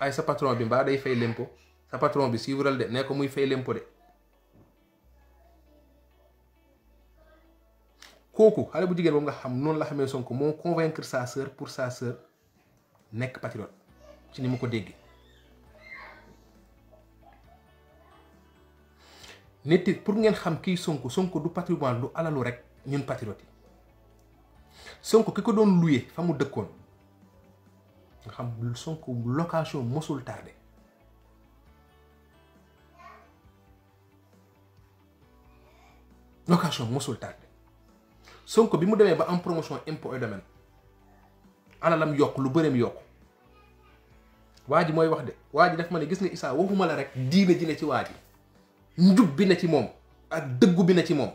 ay sa patron bi mbaa day fay lempo sa patron bi siiwural de ne ko muy fay lempo de kooku xale bu jigéen moom nga xam noonu la xamee Sonko moo convaincre sa sœur pour sa sœur nekk patriote ci ni mu ko déggee. nit it pour ngeen xam kii Sonko du patrimoine du alalu rek ñun patriote yi Sonko ki ko doon loué fa mu dëkkoon nga xam Sonko location mosul tardé. location mosul tardé Sonko bi mu demee ba am promotion impôt et domaine alalam yokk lu bëreem yokk waa ji mooy wax de waa ji daf ma ne gis nga Issa waxuma la rek diine ji ne ci waa ji njub bi ne ci moom ak dëggu bi ne ci moom.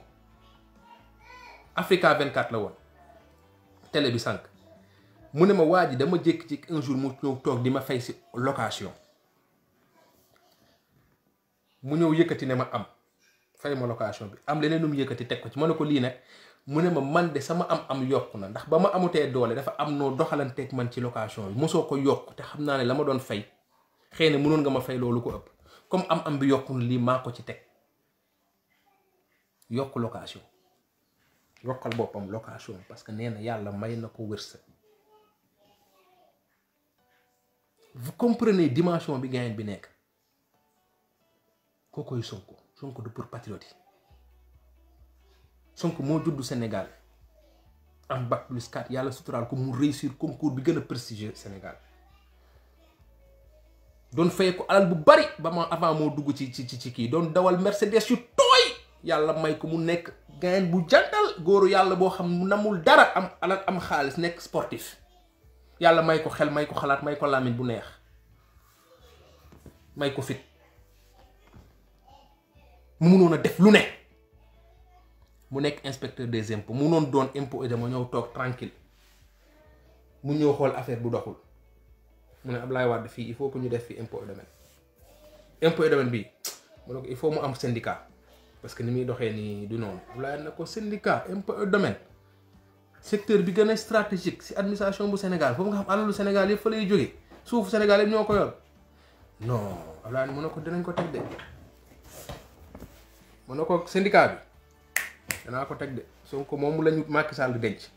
Africa 24 la woon télé bi sànq mu ne ma waa ji dama jékki ci un jour mu ñëw toog di ma fay si location mu ñëw yëkkati ne ma am fay ma location bi am leneen lu mu yëkkati teg ko ci ma ne ko lii nag mu ne ma man de sama am yokku na ndax ba ma amutee doole dafa am noo doxalanteeg man ci location bi mosoo ko yokk te xam naa ne la ma doon fay xëy na mënoon nga ma fay loolu ko ëpp comme am bi yokku na lii maa ko ci teg yokk location yokkal boppam location parce que nee na yàlla may na ko wërsëg. vous comprenez dimension bi gain bi nekk kookoy Sonko du pour patriote yi Sonko moo juddu Sénégal am bac plus 4 yàlla suturaal ko mu réussir concours bi gën a prestigieux Sénégal doon fay ko alal bu bari ba ma avant moo dugg ci kii doon dawal Mercedes yu tooy yàlla may ko mu nekk gain bu jantal góoru yàlla boo xam mu namul dara am alal am xaalis nekk sportif yàlla may ko xel may ko xalaat may ko làmmiñ bu neex may ko fit mu munoon a def lu ne mu nekk inspecteur des impôts mu munoon doon impôt et dama ñëw toog tranquille mu ñëw xool affaire bu doxul mu ne Ablaye Wade fii il faut que ñu def fi impôt et domaine bii mu ne ko il faut mu am syndicat parce que ni muy doxee nii du noonu Ablaye na ko syndicat impôt et domaine secteur bi gën a stratégique ci administration bu Sénégal foofu nga xam alalu Sénégal yëpp fa lay jógee suufu Sénégal yëpp ñoo ko yor non Ablaye mu ne ko dinañ ko teg de mu ne ko syndicat bi danaa ko teg de Sonko moomu lañu Macky Sall denc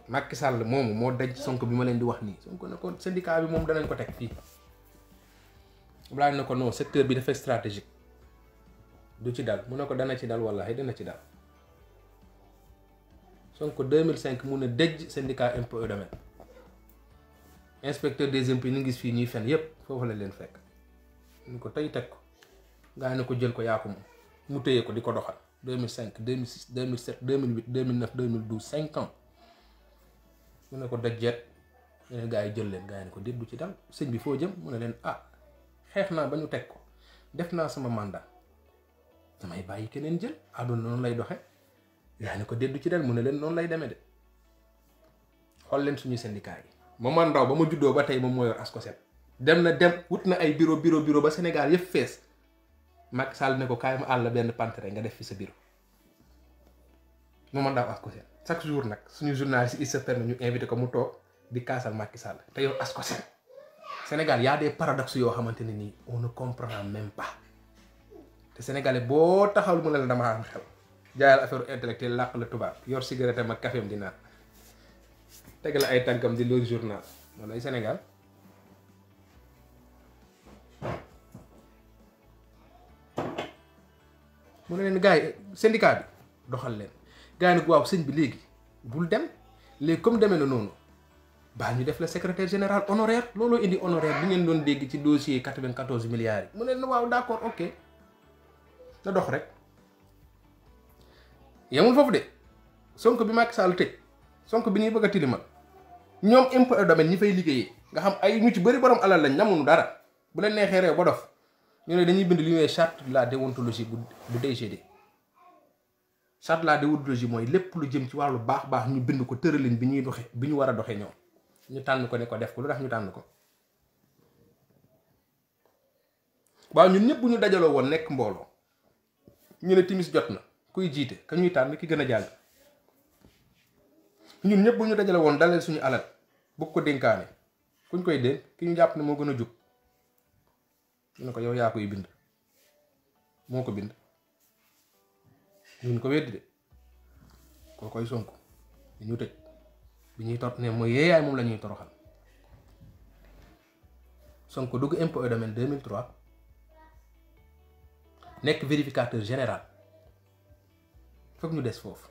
Macky Sall moomu moo denc Sonko bi ma leen di wax nii Sonko ne ko syndicat bi moom danañ ko teg fii Ablaye na ko non secteur bi dafa stratégique du ci dal mu ne ko dana ci dal wallaahi dana ci dal Sonko 2005 mu ne dëj syndicat impôt et domaine inspecteur des impôts yi ñu gis fii ñuy fen yépp foofu la leen fekk ñu ko tey teg ko gaa yi ne ko jël ko yaa ko moom mu téye ko di ko doxal 2005 2006 2007 2008 2009 2012 5 ans mu ne ko dajjet ne gaa yi jël leen gaa yi ne ko déet du ci dal sëñ bi foo jëm mu ne leen xeex naa ba ñu teg ko def naa sama mandat damay bàyyi keneen jël àdduna noonu lay doxe yaa ne ko déet du ci dal mu ne leen noonu lay demee de xool leen suñu syndicat yi Momar Ndao ba ma juddoo ba tey moom moo yor Ascosep dem wut na ay bureau ba Sénégal yëpp fees Macky Sall ne ko kaay ma àll benn pantere nga def fi sa bureau Momar Ndao Ascosep chaque jour nag suñu journaliste il se permet ñu invité ko mu toog di kaasal Macky Sall te yow Ascosep Sénégal y a des paradoxes yoo xamante ne nii on ne comprend même pas te sénégalais boo taxawul mu ne la dama am xel jaayal affaire intellectuelle làq la tubaab yor cigarette am ak caféem di naan teg la ay tànkam di loolu journal loolu ay Sénégal mu ne leen gars yi syndicat bi doxal leen gars yi nag waaw sëñ bi léegi bul dem léegi comme demee na noonu baa ñu def la secrétaire général honoraire looloo indi honoraire bi ngeen doon dégg ci dossier 94 milliards yi mu ne leen waaw d'accord ok na dox rek yemul foofu de Sonko bi Macky Sall tëj Sonko bi ñuy bëgg a tilimal ñoom impôt et domaine ñi fay liggéeyee nga xam ay ñu ci bëri borom alal lañ namuñu dara bu leen neexee réew ba dof ñu ne dañuy bind li ñuy charte de la déontologie bu DGD charte de la déontologie mooy lépp lu jëm ci wàllu baax ñu bind ko tëralin bi ñuy doxe bi ñu war a doxee ñoom ñu tànn ko ne ko def ko lu tax ñu tànn ko waaw ñun ñëpp bu ñu dajaloo woon nekk mbooloo ñu ne timis jot na kuy jiite ka ñuy tànn ki gën a jàng ñun ñëpp bu ñu dajale woon dalal suñu alal bu ko dénkaane kuñ koy dénk ki ñu jàpp ne moo gën a jub ñu ne ko yow yaa koy bind moo ko bind ñun ko weddi de koo koy Sonko bi ñu tëj bi ñuy ne mooy yeeyaay moom la ñuy toroxal. Sonko dugg impôt et domaine 2003 nekk vérificateur général foog ñu des foofu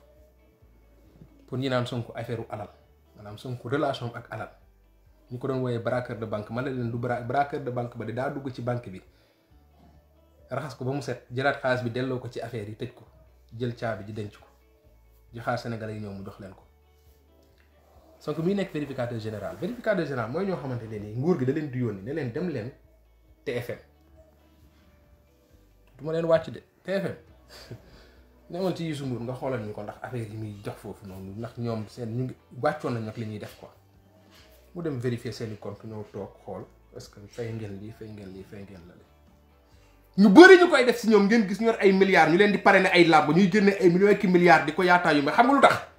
pour ñi naan Sonko affaire u alal maanaam Sonko relation ak alal ñu ko doon wooyee braqueur de banque man la leen du braqueur de banque ba di daa dugg ci banque bi raxas ko ba mu set jëlaat xaalis bi delloo ko ci affaire yi tëj ko jël caabi ji denc ko joxaat Sénégalais yi ñëw mu jox leen ko. Sonko muy nekk vérificateur général mooy ñoo xamante ne nii nguur gi da leen di yónni ne leen dem leen TFM du ma leen wàcc de TFM demal ci Youssou Ndour nga xoolal ñu ko ndax affaire yi muy jox foofu noonu ndax ñoom seen ñu ngi wàccoon nañ ak li ñuy def quoi mu dem vérifier seeni compte ñëw toog xool est-ce que fay ngeen lii fay ngeen lii fay ngeen la ñu bëri ñu koy def si ñoom ngeen gis ñu yor ay milliards ñu leen di parrainer ay làmb ñuy génne ay millions ki milliards di ko yaataa yu mais xam nga lu tax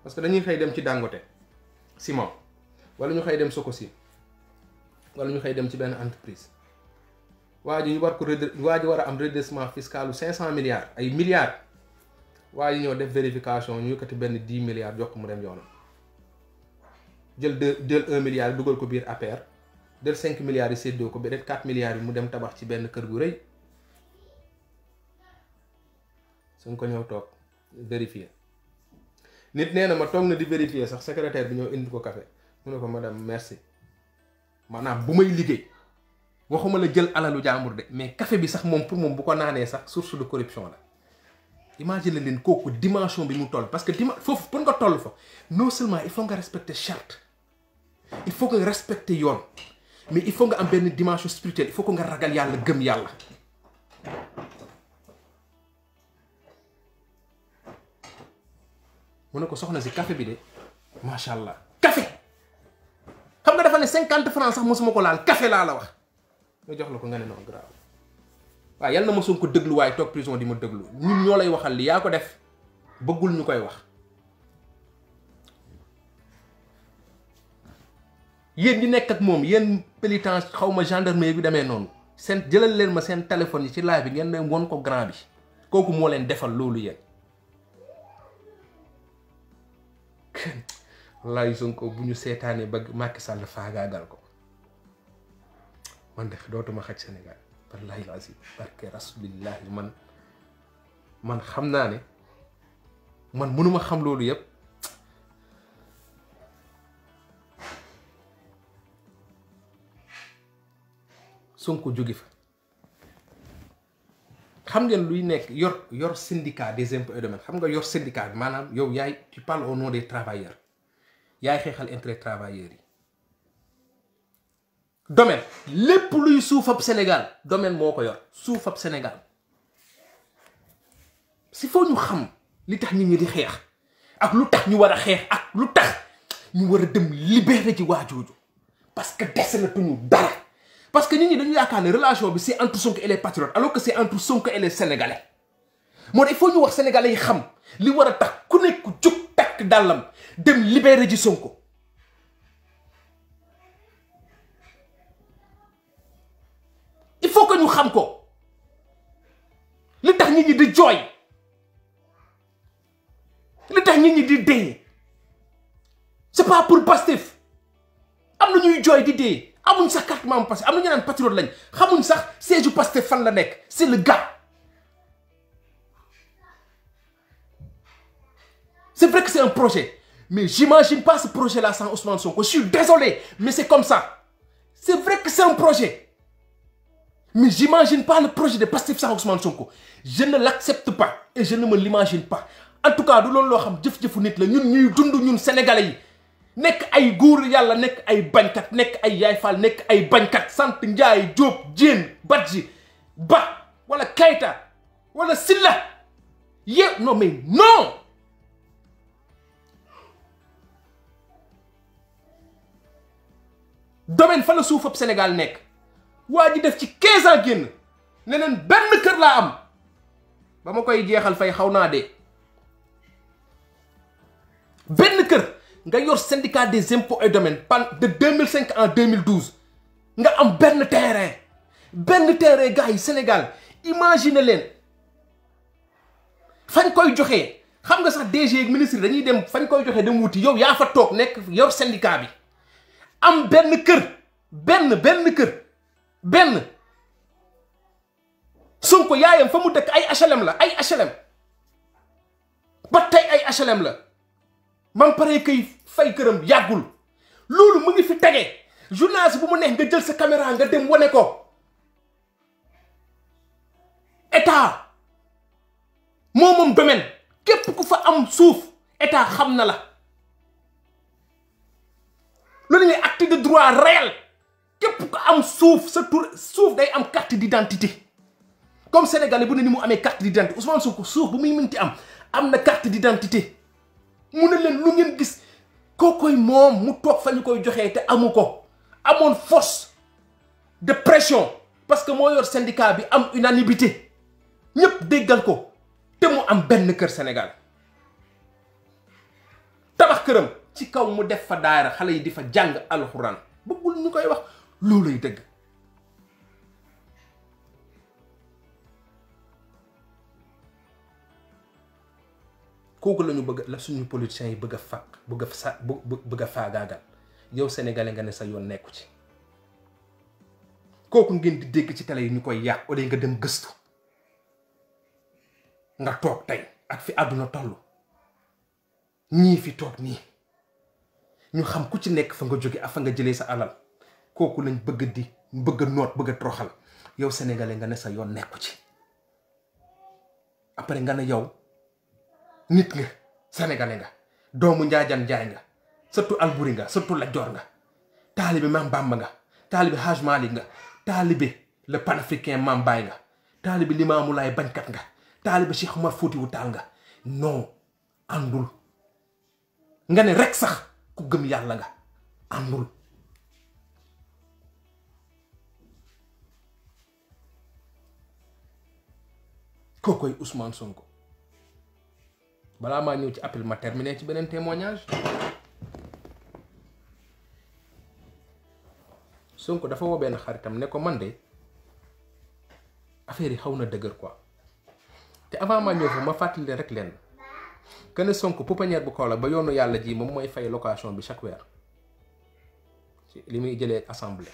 parce que dañuy xëy dem ci Dangote ciment wala ñu xëy dem Sococim wala ñu xëy dem ci benn entreprise waa ji war a am redressement fiscal 500 milliards ay milliards waa ji ñëw def vérification ñu yëkkati benn 10 milliards jox ko mu dem yoonam jël 1 milliard dugal ko biir APR jël 5 milliards yi séddoo ko ba def 4 milliards yi mu dem tabax ci benn kër gu rëy suñ ko ñëw toog vérifier nit nee na ma toog na di vérifier sax secrétaire bi ñëw indi ko café mu ne ko madame merci maanaam bu may liggéey waxuma la jël alalu jaambur de mais café bi sax moom pour moom bu ko naanee sax source de corruption la. Imagine leen kooku dimension bi mu toll parce que foofu pour nga toll fa non seulement il faut nga respecter charte il faut nga respecter yoon mais il faut nga am benn dimension spirituelle il faut que nga ragal yàlla gëm yàlla. mu ne ko soxna si café bi de macha allah café xam nga dafa ne 50 francs sax mosuma ko laal café laa la wax nga jox la ko nga ne non grave waaw yal na ma Sonko déglu waaye toog prison di ma déglu ñun ñoo lay waxal li yaa ko def bëggul ñu koy wax. yéen ñi nekk ak moom yéen pénitence xaw ma gendarmerie bi demee noonu seen jëlal leen ma seen téléphone yi ci live bi ngeen ne won ko grand bi kooku moo leen defal loolu yéen. wallaay Sonko bu ñu seetaanee ba Macky Sall faagaagal ko man de dootuma xaj Sénégal wallahi lazim barke rasulillahi man xam naa ne man mënuma xam loolu yëpp Sonko jóge fa xam ngeen luy nekk yor syndicat des impôts et domaines xam nga yor syndicat bi maanaam yow yaay tu parles au nom des travailleurs yaay xeexal intérêt travailleurs yi domaine lépp luy suufab Sénégal domaine moo ko yor suufab Sénégal si faut ñu xam li tax nit ñi di xeex ak lu tax ñu war a xeex ak lu tax ñu war a dem libérer ci waajooju parce que dese na tuñu dara parce que nit ñi dañu yaakaar ne relation bi c'est entre Sonko et les patriotes alors que c'est entre Sonko et les Sénégalais moo tax il faut ñu wax Sénégalais yi xam li war a tax ku nekk jóg takk dàllam dem libérer ji Sonko il faut que ñu xam ko li tax nit ñi di jooy li tax nit ñi di dee c'est pas pour Pastef am na ñuy jooy di dee amuñ sax carte membre Pastef am na ñu naan patriote lañ xamuñ sax siège Pastef fan la nekk c'est le gars c'est vrai que c'est un projet mais j'imagine pas ce projet-là sans Ousmane Sonko je suis désolé mais c'est comme ça c'est vrai que c'est un projet mais j'imagine pas le projet de Pastef sans Ousmane Sonko je ne l'accepte pas et je ne me l'imagine pas en tout cas du loolu loo xam jëf-jëfu nit la ñun ñuy dund ñun sénégalais yi nekk ay góor yàlla nekk ay bañkat nekk ay yaay faal nekk ay bañkat sant Njaay Jóob Jéen Badji Ba wala Kayta wala Silla yé non mais non domaine fa la suufab Sénégal nekk waa ji def ci 15 ans génn ne leen benn kër laa am ba ma koy jeexal fay xaw naa dee benn kër nga yor syndicat des impôts et domaines de 2005 en 2012 nga am benn terrain gars yi Sénégal imagine leen fañ koy joxee xam nga sax DG ak ministre dañuy dem fañ koy joxe dem wuti yow yaa fa toog nekk yor syndicat bi am benn kër benn Sonko yaayam fa mu dëkk ay HLM la ay HLM ba tey ay HLM la man pare kay fay këram yàggul loolu mu ngi fi tege journaliste bu mu neex nga jël sa caméra nga dem wane ko état moom domaine képp ku fa am suuf état xam na la loolu ñuy acte de droit réel képp ku am suuf sa tur suuf day am carte d'identité comme sénégalais bu ne ni mu amee carte d'identité Ousmane Sonko suuf bu muy mënti am na carte d'identité mu ne leen lu ngeen gis kookoy moom mu toog fa ñu koy joxee te amu ko amoon force de pression parce que moo yor syndicat bi am unanimité ñëpp déggal ko te mu am benn kër Sénégal tabax këram ci kaw mu def fa daara xale yi di fa jàng alxuraan bëggul ñu koy wax loolay dëgg kooku la ñu bëgg la suñu politiciens yi bëgg a fàq bëgg a faagaagal yow sénégalais nga ne sa yoon nekku ci kooku ngeen di dégg ci télé yi ñu koy yàq wala nga dem gëstu nga toog tey ak fi àdduna toll ñii fi toog nii ñu xam ku ci nekk fa nga jóge ak fa nga jëlee sa alal kooku lañ bëgg a noot bëgg a toroxal yow sénégalais nga ne sa yoon nekku ci après nga ne yow nit nga sénégalais nga doomu njaajaan njaay nga surtout Alburi nga surtout Lat Joor nga taalibe Maam Bamba nga taalibe Haj Malik nga taalibe le panafricain Maam Baay nga taalibe Limaamu Laay bañkat nga taalibe Cheikh Omar Foutiou Tall nga non àndul nga ne rek sax ku gëm yàlla nga àndul kookoy Ousmane Sonko balaa maa ñëw ci appel ma terminé ci beneen témoignage Sonko dafa woo benn xaritam ne ko man de affaire yi xaw na dëgër quoi te avant maa ñëw fa ma fàttali rek leen que ne Sonko pouponnière bu Kaolack ba yoonu yàlla ji moom mooy fay location bi chaque weer li muy jëlee assemblée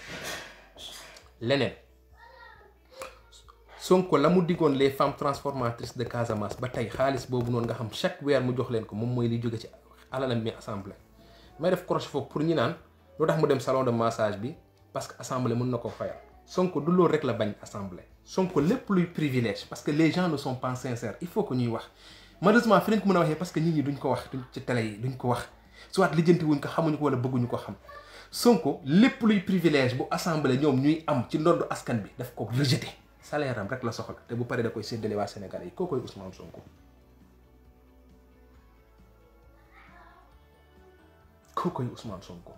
leneen Sonko la mu diggoon les femmes transformatrices de Casamance ba tey xaalis boobu noonu nga xam chaque weer mu jox leen ko moom mooy li jóge ci alalam mi assemblée may def crochet foofu pour ñu naan lu tax mu dem salon de massage bi parce que assemblée mën na ko fayal Sonko du loolu rek la bañ assemblée Sonko lépp luy privilège parce que les gens ne sont pas sincères il faut que ñuy wax malheureusement fi lañ ko mën a waxee parce que nit ñi duñ ko wax ci télé yi duñ ko wax soit lijjanti wuñ ko xamuñu ko wala bëgguñu ko xam Sonko lépp luy privilège bu assemblée ñoom ñuy am ci ndoddu askan bi daf ko rejeté salaire am rek la soxla te bu paree da koy séddale waa Sénégal yi kookoy Ousmane Sonko kookoy Ousmane Sonko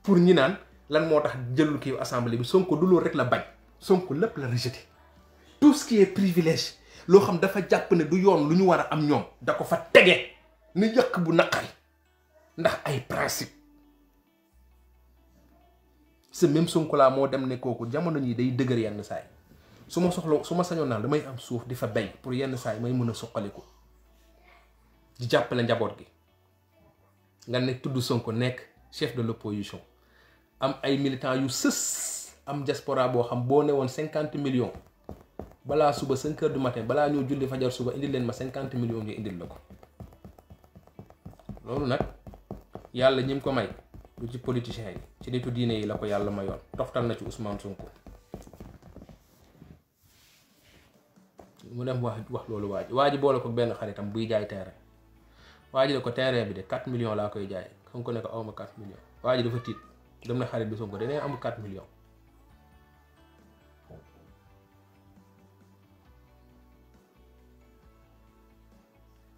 pour ñi naan lan moo tax jëlul kii assemblée bi Sonko du loolu rek la bañ Sonko lépp la rejeté tout ce qui est privilège loo xam dafa jàpp ne du yoon lu ñu war a am ñoom da ko fa tege ni yëkk bu naqari ndax ay principe ce même Sonko laa moo dem ne kooku jamono ñi day dëgër yenn saay su ma sañoon naan damay am suuf di fa bay pour yenn saay may mën a suqaliku di jàppale njaboot gi nga ne tudd Sonko nekk chef de l'opposition am ay militants yu sës am diaspora boo xam boo ne woon 50 millions balaa suba 5 heures du matin balaa ñoo julli fajar suba indil leen ma 50 millions ñu indil la ko loolu nag yàlla ñim ko may du ci politiciens yi ci nitu diine yi la ko yàlla mayoon toftal na ci Ousmane Sonko mu dem wax loolu waa ji boole ko benn xaritam buy jaay terrain waa ji ne ko terrain bi de 4 millions laa koy jaay xam ko ne ko awma 4 millions waa ji dafa tiit dem na xarit bi Sonko danee amul 4 millions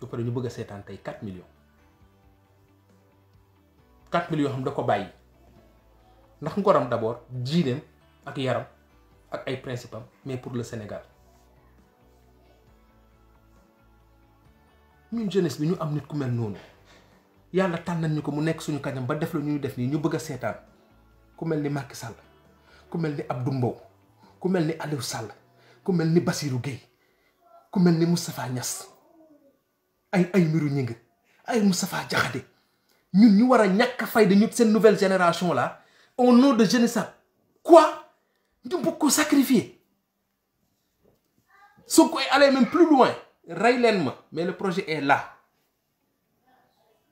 ba pare ñu bëgg a seetaan tey 4 millions 4 millions xam da ko bàyyi ndax ngoram d'abord jiineem ak yaram ak ay principam mais pour le Sénégal ñun jeunesse bi ñu am nit ku mel noonu yàlla tànnal ñu ko mu nekk suñu kanam ba def la ñuy def nii ñu bëgg a seetaan ku mel ni Macky Sall ku mel ni Abdou Mbow ku mel ni Aliou Sall ku mel ni Bassirou Gueye ku mel ni Moustapha Niass ay Miru Ñing ay Moustapha Diakhaté ñun ñu war a ñàkk fayda ñu seen nouvelle génération là au nom de jeunesse quoi ñu bëgg ko sacrifier soo koy aller même plus loin rey leen ma mais le projet est là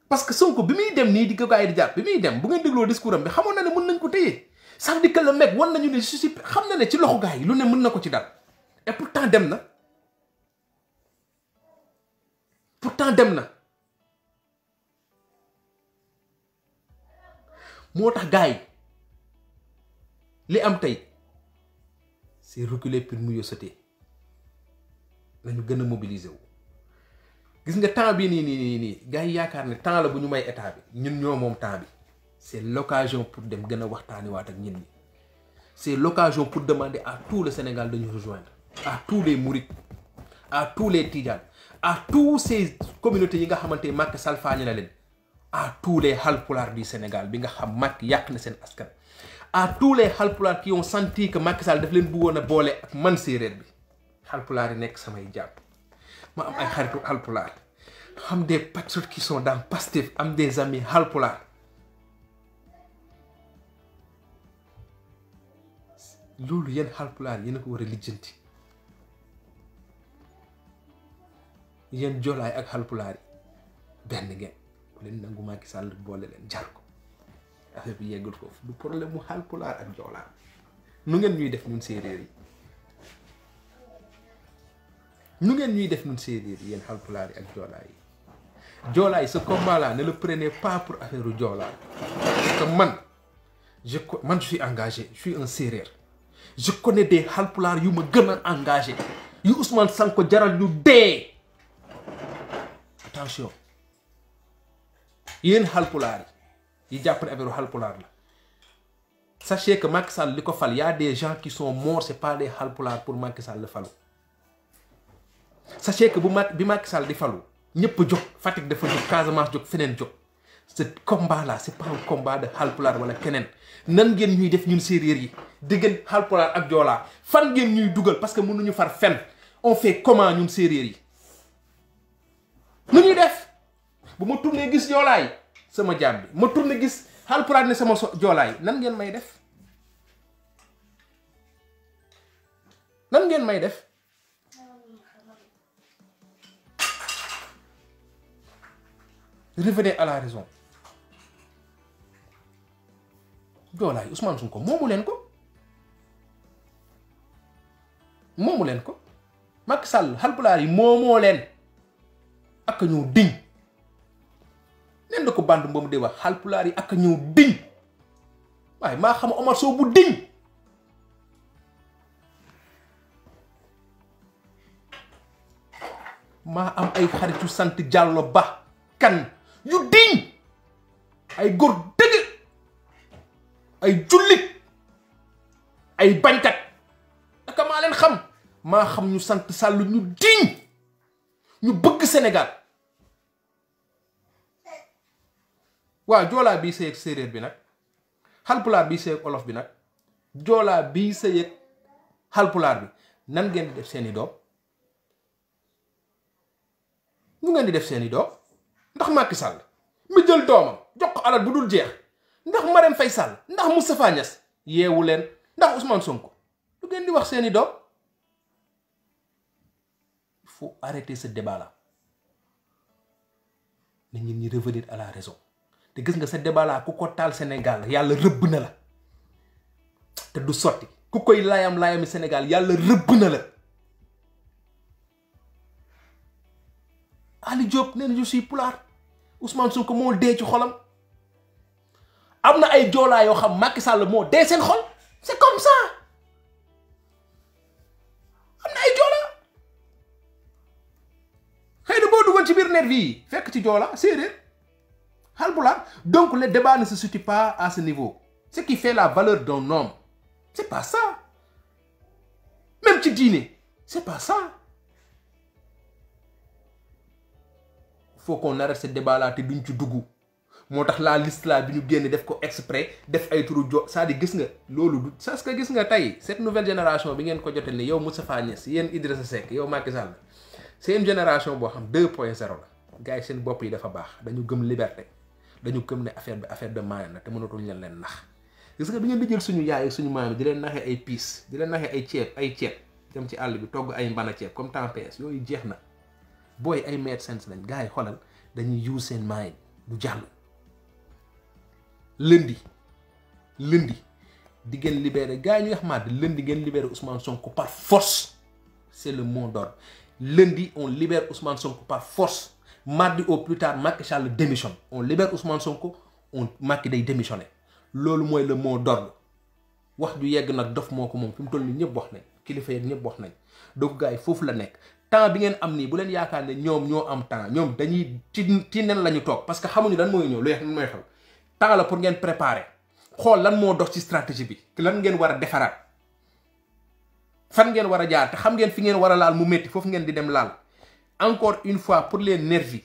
parce que Sonko bi muy dem nii di ko gars yi di jàpp bi muy dem bu ngeen dégloo discours am bi xamoon na ne mën nañ ko téye ça veut dire que le mec wan nañu ne je suis xam na ne ci loxo gars yi lu ne mën na ko ci dal et pourtant dem na moo tax gars yi li am tey c'est reculer pour mieux sauter nañu gën a mobiliser wu gis nga temps bi nii gars yi yaakaar ne temps la bu ñu may état bi ñun ñoo moom temps bi c'est l'occasion pour dem gën a waxtaani waat ak ñin ñi c'est l'occasion pour demander à tout le Sénégal de nous rejoindre à tous les mourides à tous les tidianes à tous ces communautés yi nga xamante Macky Sall faañe na leen à tous les halpulaar du Sénégal bi nga xam Macky yàq na seen askan à tous les halpulaar qui ont senti que Macky Sall daf leen bëggoon a boole ak man séeréer bi halpulaar yi nekk samay jàpp ma am ay xaritu halpulaar xam des patriotes qui sont dans Pastef am des amis halpulaar loolu yéen halpulaar yéen a ko war a lijjanti yéen jolaay ak halpulaar yi benn ngeen bu leen nangu Macky Sall boole leen jar ko affaire bi yeggul foofu du problème mu halpulaar ak joolaa nu ngeen ñuy def ñun séeréer yi nu ngeen ñuy def ñun séeréer yi yéen halpulaar yi ak joolaa yi ce combat là ne le prenez pas pour affaire u joolaa parce que man je suis engagé je suis un séeréer je connais des halpulaar yu ma gën a engagé yu Ousmane Sonko jaral ñu dee attention yéen halpulaar yi jàpp ne affaire halpulaar la sachez que Macky Sall li ko fal y a des gens qui sont morts c'est pas des halpulaar pour Macky Sall le falu sachez que bi Macky Sall di falu ñëpp jóg Fatick dafa jóg Casamance jóg feneen jóg ce combat là c'est pas un combat de halpulaar wala keneen nan ngeen ñuy def ñun séeréer yi diggante halpulaar ak joolaa fan ngeen ñuy dugal parce que mënuñu far fen on fait comment ñun séeréer yi nu ñuy def bu ma tourné gis joolaa yi sama jaam bi ma tourné gis halpulaar ne sama joolaa yi nan ngeen may def revenez à la raison joolaay Ousmane Sonko moomu leen ko Macky Sall halpulaar yi moomoo leen ak ñëw diñ nen da ko band ba mu dee wax halpulaar yi ak ñëw diñ waaye maa xam Omar Sow bu diñ maa am ay xaritu sant Diallo Ba kan yu diñ ay góor dëgg ay jullit ay bañkat aka maa leen xam maa xam ñu sant Sall ñu diñ ñu bëgg Sénégal waaw joolaa bii sëy ak séeréer bi nag halpulaar bii sëy ak olof bi nag joolaa bii sëy ak halpulaar bi nan ngeen di def seeni doom ñu ngeen di def seeni doom ndax Macky Sall mi jël doomam jox ko alal bu dul jeex ndax Marème Faye Sall ndax Moustapha Niasse yeewu leen ndax Ousmane Sonko lu ngeen di wax seeni doom il faut arrêter ce débat là na ñun ñi revenir à la raison te gis nga sa débat là ku ko taal Sénégal yàlla rëbb na la te du sotti ku koy layami Sénégal yàlla rëbb na la Ali Diop nee na je suis pulaar Ousmane Sonko moo dee ci xolam am na ay joolaa yoo xam Macky Sall moo dee seen xol c'est comme ça am na ay joolaa xëy na boo duggoon ci biir nervi yi fekk ci joolaa séeréer halpulaar donc le débat ne se situe pas à ce niveau ce qui fait la valeur d'un homme c'est pas ça même ci diine c'est pas ça. faut qu'on arrête ce débat là te duñ ci dugg moo tax la liste là bi ñu génn def ko exprès def ay turu c'est-à-dire gis nga loolu du parce que gis nga tey cette nouvelle génération bi ngeen ko jotee ni yow Moustapha Niasse yéen Idrissa Seck yow Macky Sall c'est une génération boo xam 2.0 la gars yi seen bopp yi dafa baax dañu gëm liberté dañu gëm ne affaire de moyen la te mënatuñ leen nax gis nga bi ngeen di jël suñu yaay suñu maam di leen naxee ay piis di leen naxee ay ceeb dem ci àll bi togg ay mbana ceeb comme temps PS yooyu jeex na booy ay made sense lañ gars yi xoolal dañuy use seen mind du jàll. lundi di ngeen libéré gars yi ñu wax maa lundi ngeen libéré Ousmane Sonko par force c'est le mot d'ordre. Lundi on libère Ousmane Sonko par force. Mardi au plus tard Macky Sall démissionne. On libère Ousmane Sonko Macky day démissionné. Loolu mooy le mot d'ordre. Wax ju yegg nag dof moo ko moom fi mu toll nii ñëpp wax nañ kilifa yeeg ñëpp wax nañ donc gars yi foofu la nekk temps bi ngeen am nii bu leen yaakaar ne ñoom ñoo am temps ñoom dañuy ci nen la ñu toog parce que xamuñu lan mooy ñëw lu yeex mooy xew temps la pour ngeen préparer xool lan moo dox ci stratégie bi lan ngeen war a defaraat fan ngeen war a jaar te xam ngeen fi ngeen war a laal mu métti foofu ngeen di dem laal encore une fois pour les nervis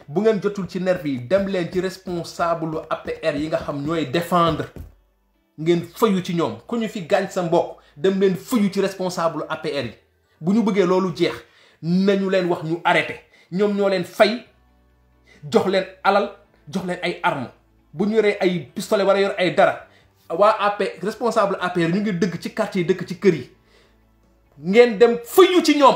bu ngeen jotul ci nervis yi dem leen ci responsable APR yi nga xam ñooy défendre ngeen fëyu ci ñoom ku ñu fi gaañ sa mbokk dem leen fëyu ci responsable APR yi bu ñu bëggee loolu jeex nañu leen wax ñu arrêté ñoom ñoo leen fay jox leen alal jox leen ay armes bu ñu yoree ay pistolet war a yor ay dara waa APR responsable APR ñu ngi dëkk ci quartier yi dëkk ci kër yi ngeen dem fëyu ci ñoom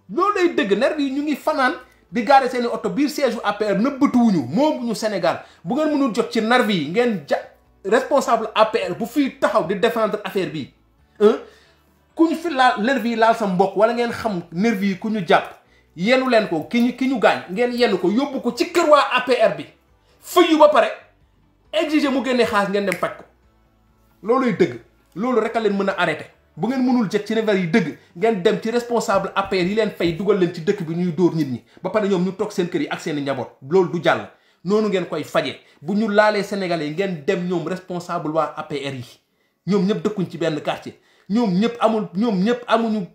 loolooy dëgg nervi yi ñu ngi fanaan di gaare seeni oto biir siège u APR nëbbatuwuñu moomuñu Sénégal bu ngeen mënul jot ci nervi yi ngeen responsable APR bu fiy taxaw di défendre affaire bi ku ñu fi laal nervi yi laal sa mbokk wala ngeen xam nervi yi ku ñu jàpp yenu leen ko ki ñu gaañ ngeen yenn ko yóbbu ko ci kër waa APR bi fëyu ba pare exiger mu génnee xaalis ngeen dem faj ko looluy dëgg loolu rek a leen mën a arrêté bu ngeen mënul jot ci nervi yi dëgg ngeen dem ci responsable APR yi leen fay dugal leen ci dëkk bi ñuy dóor nit ñi ba pare ñoom ñu toog seen kër yi ak seen i njaboot loolu du jàll noonu ngeen koy fajee bu ñu laalee sénégalais yi ngeen dem ñoom responsable waa APR yi ñoom ñëpp dëkkuñ ci benn quartier ñoom ñëpp amuñu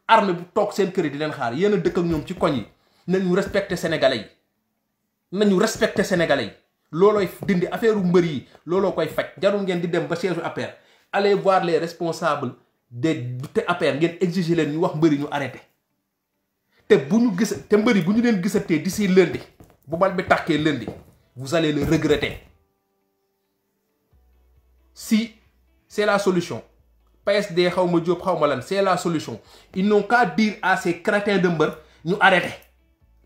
armée bu toog seen kër yi di leen xaar yéen a dëkk ak ñoom ci koñ yi nañu respecté sénégalais yi loolooy dindi affaire u mbër yi looloo koy faj jarul ngeen di dem ba siège APR allez voir les responsables te APR ngeen exiger leen ñu wax mbër yi ñu arrêté te mbër yi bu ñu leen gisatee d'ici lundi bu bal bi tàkkee lundi vous allez le regretter si c'est la solution PSD xaw ma Diop xaw ma lan c'est la solution ils n'ont qu'à dire à ces crétins de mbër ñu arrêté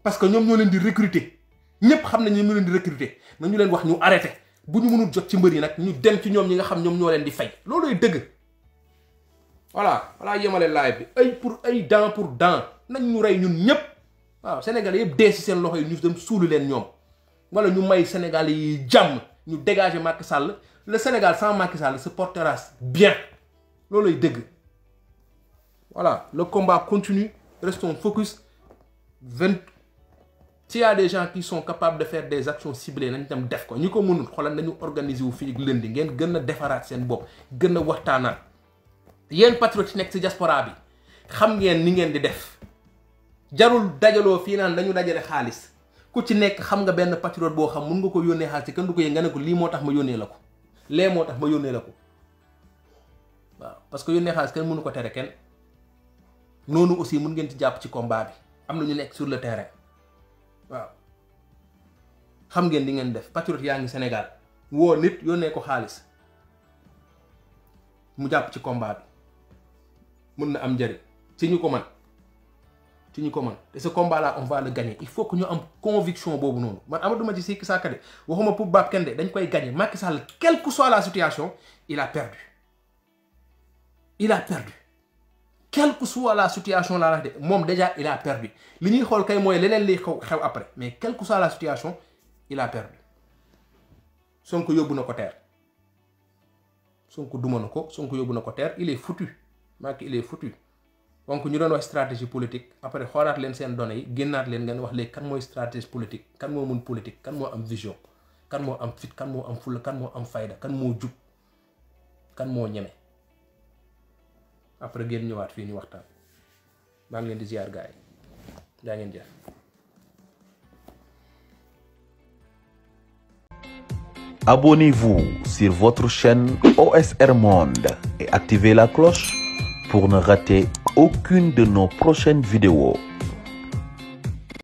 parce que ñoom ñoo leen di recruter ñëpp xam nañ ñu leen di recruter nañu leen wax ñu arrêté bu ñu mënul jot ci mbër yi nag ñu dem ci ñoom ñi nga xam ñoom ñoo leen di fay loolooy dëgg. voilà yemale live bi œil pour œil dent pour dent nañ ñu rey ñun ñëpp waaw Sénégalais yëpp dee si seen loxo yi ñu dem suuli leen ñoom wala ñu may Sénégalais yi jàmm ñu dégager Macky Sall le Sénégal sans Macky Sall se portera bien loolooy dëgg. voilà le combat continue restons focus s'il y a des gens qui sont capables de faire des actions ciblées nañ tam def ko ñi ko mënul xoolal nañu organiser wu fii lundi ngeen gën a defaraat seen bopp gën a waxtaanaat yéen patriotes nekk ci diaspora bi xam ngeen ni ngeen di def jarul dajaloo fii naan dañu dajale xaalis ku ci nekk xam nga benn patriote boo xam mun nga ko yónnee xaalis ci kenn du ko yëg nga ne ko lii moo tax ma yónnee la ko lee moo tax ma yónnee la ko waaw parce que yónnee xaalis kenn mënu ko tere kenn noonu aussi mun ngeen ci jàpp ci combat bi am na ñu nekk sur le terrain. waaw xam ngeen li ngeen def patriote yaa ngi Sénégal woo nit yónnee ko xaalis mu jàpp ci combat bi mën na am njëriñ ci ñu ko man te ce combat là on va le gagner il faut que ñu am conviction boobu noonu man amatuma ci sikki sàkka de waxuma pour baab kenn de dañ koy gagner Macky Sall quelle que soit la situation il a perdu quelle que soit la situation laa wax de moom déjà il a perdu li ñuy xool kay mooy leneen liy xew après mais quelle que soit la situation il a perdu Sonko yóbbu na ko teer Sonko duma na ko Sonko yóbbu na ko teer il est foutu Macky il est foutu donc ñu doon wax stratégie politique après xoolaat leen seen données yi génnaat leen ngeen wax léegi kan mooy stratégie politique kan moo mun politique kan moo am vision kan moo am fit kan moo am fulla kan moo am fayda kan moo jub kan moo ñeme après ngeen ñëwaat fii ñu waxtaan maa ngi leen di ziar gars yi daa ngeen jëf. Abonnez-vous sur votre chaîne OSR Monde et activez la cloche pour ne rater aucune de nos prochaines vidéos.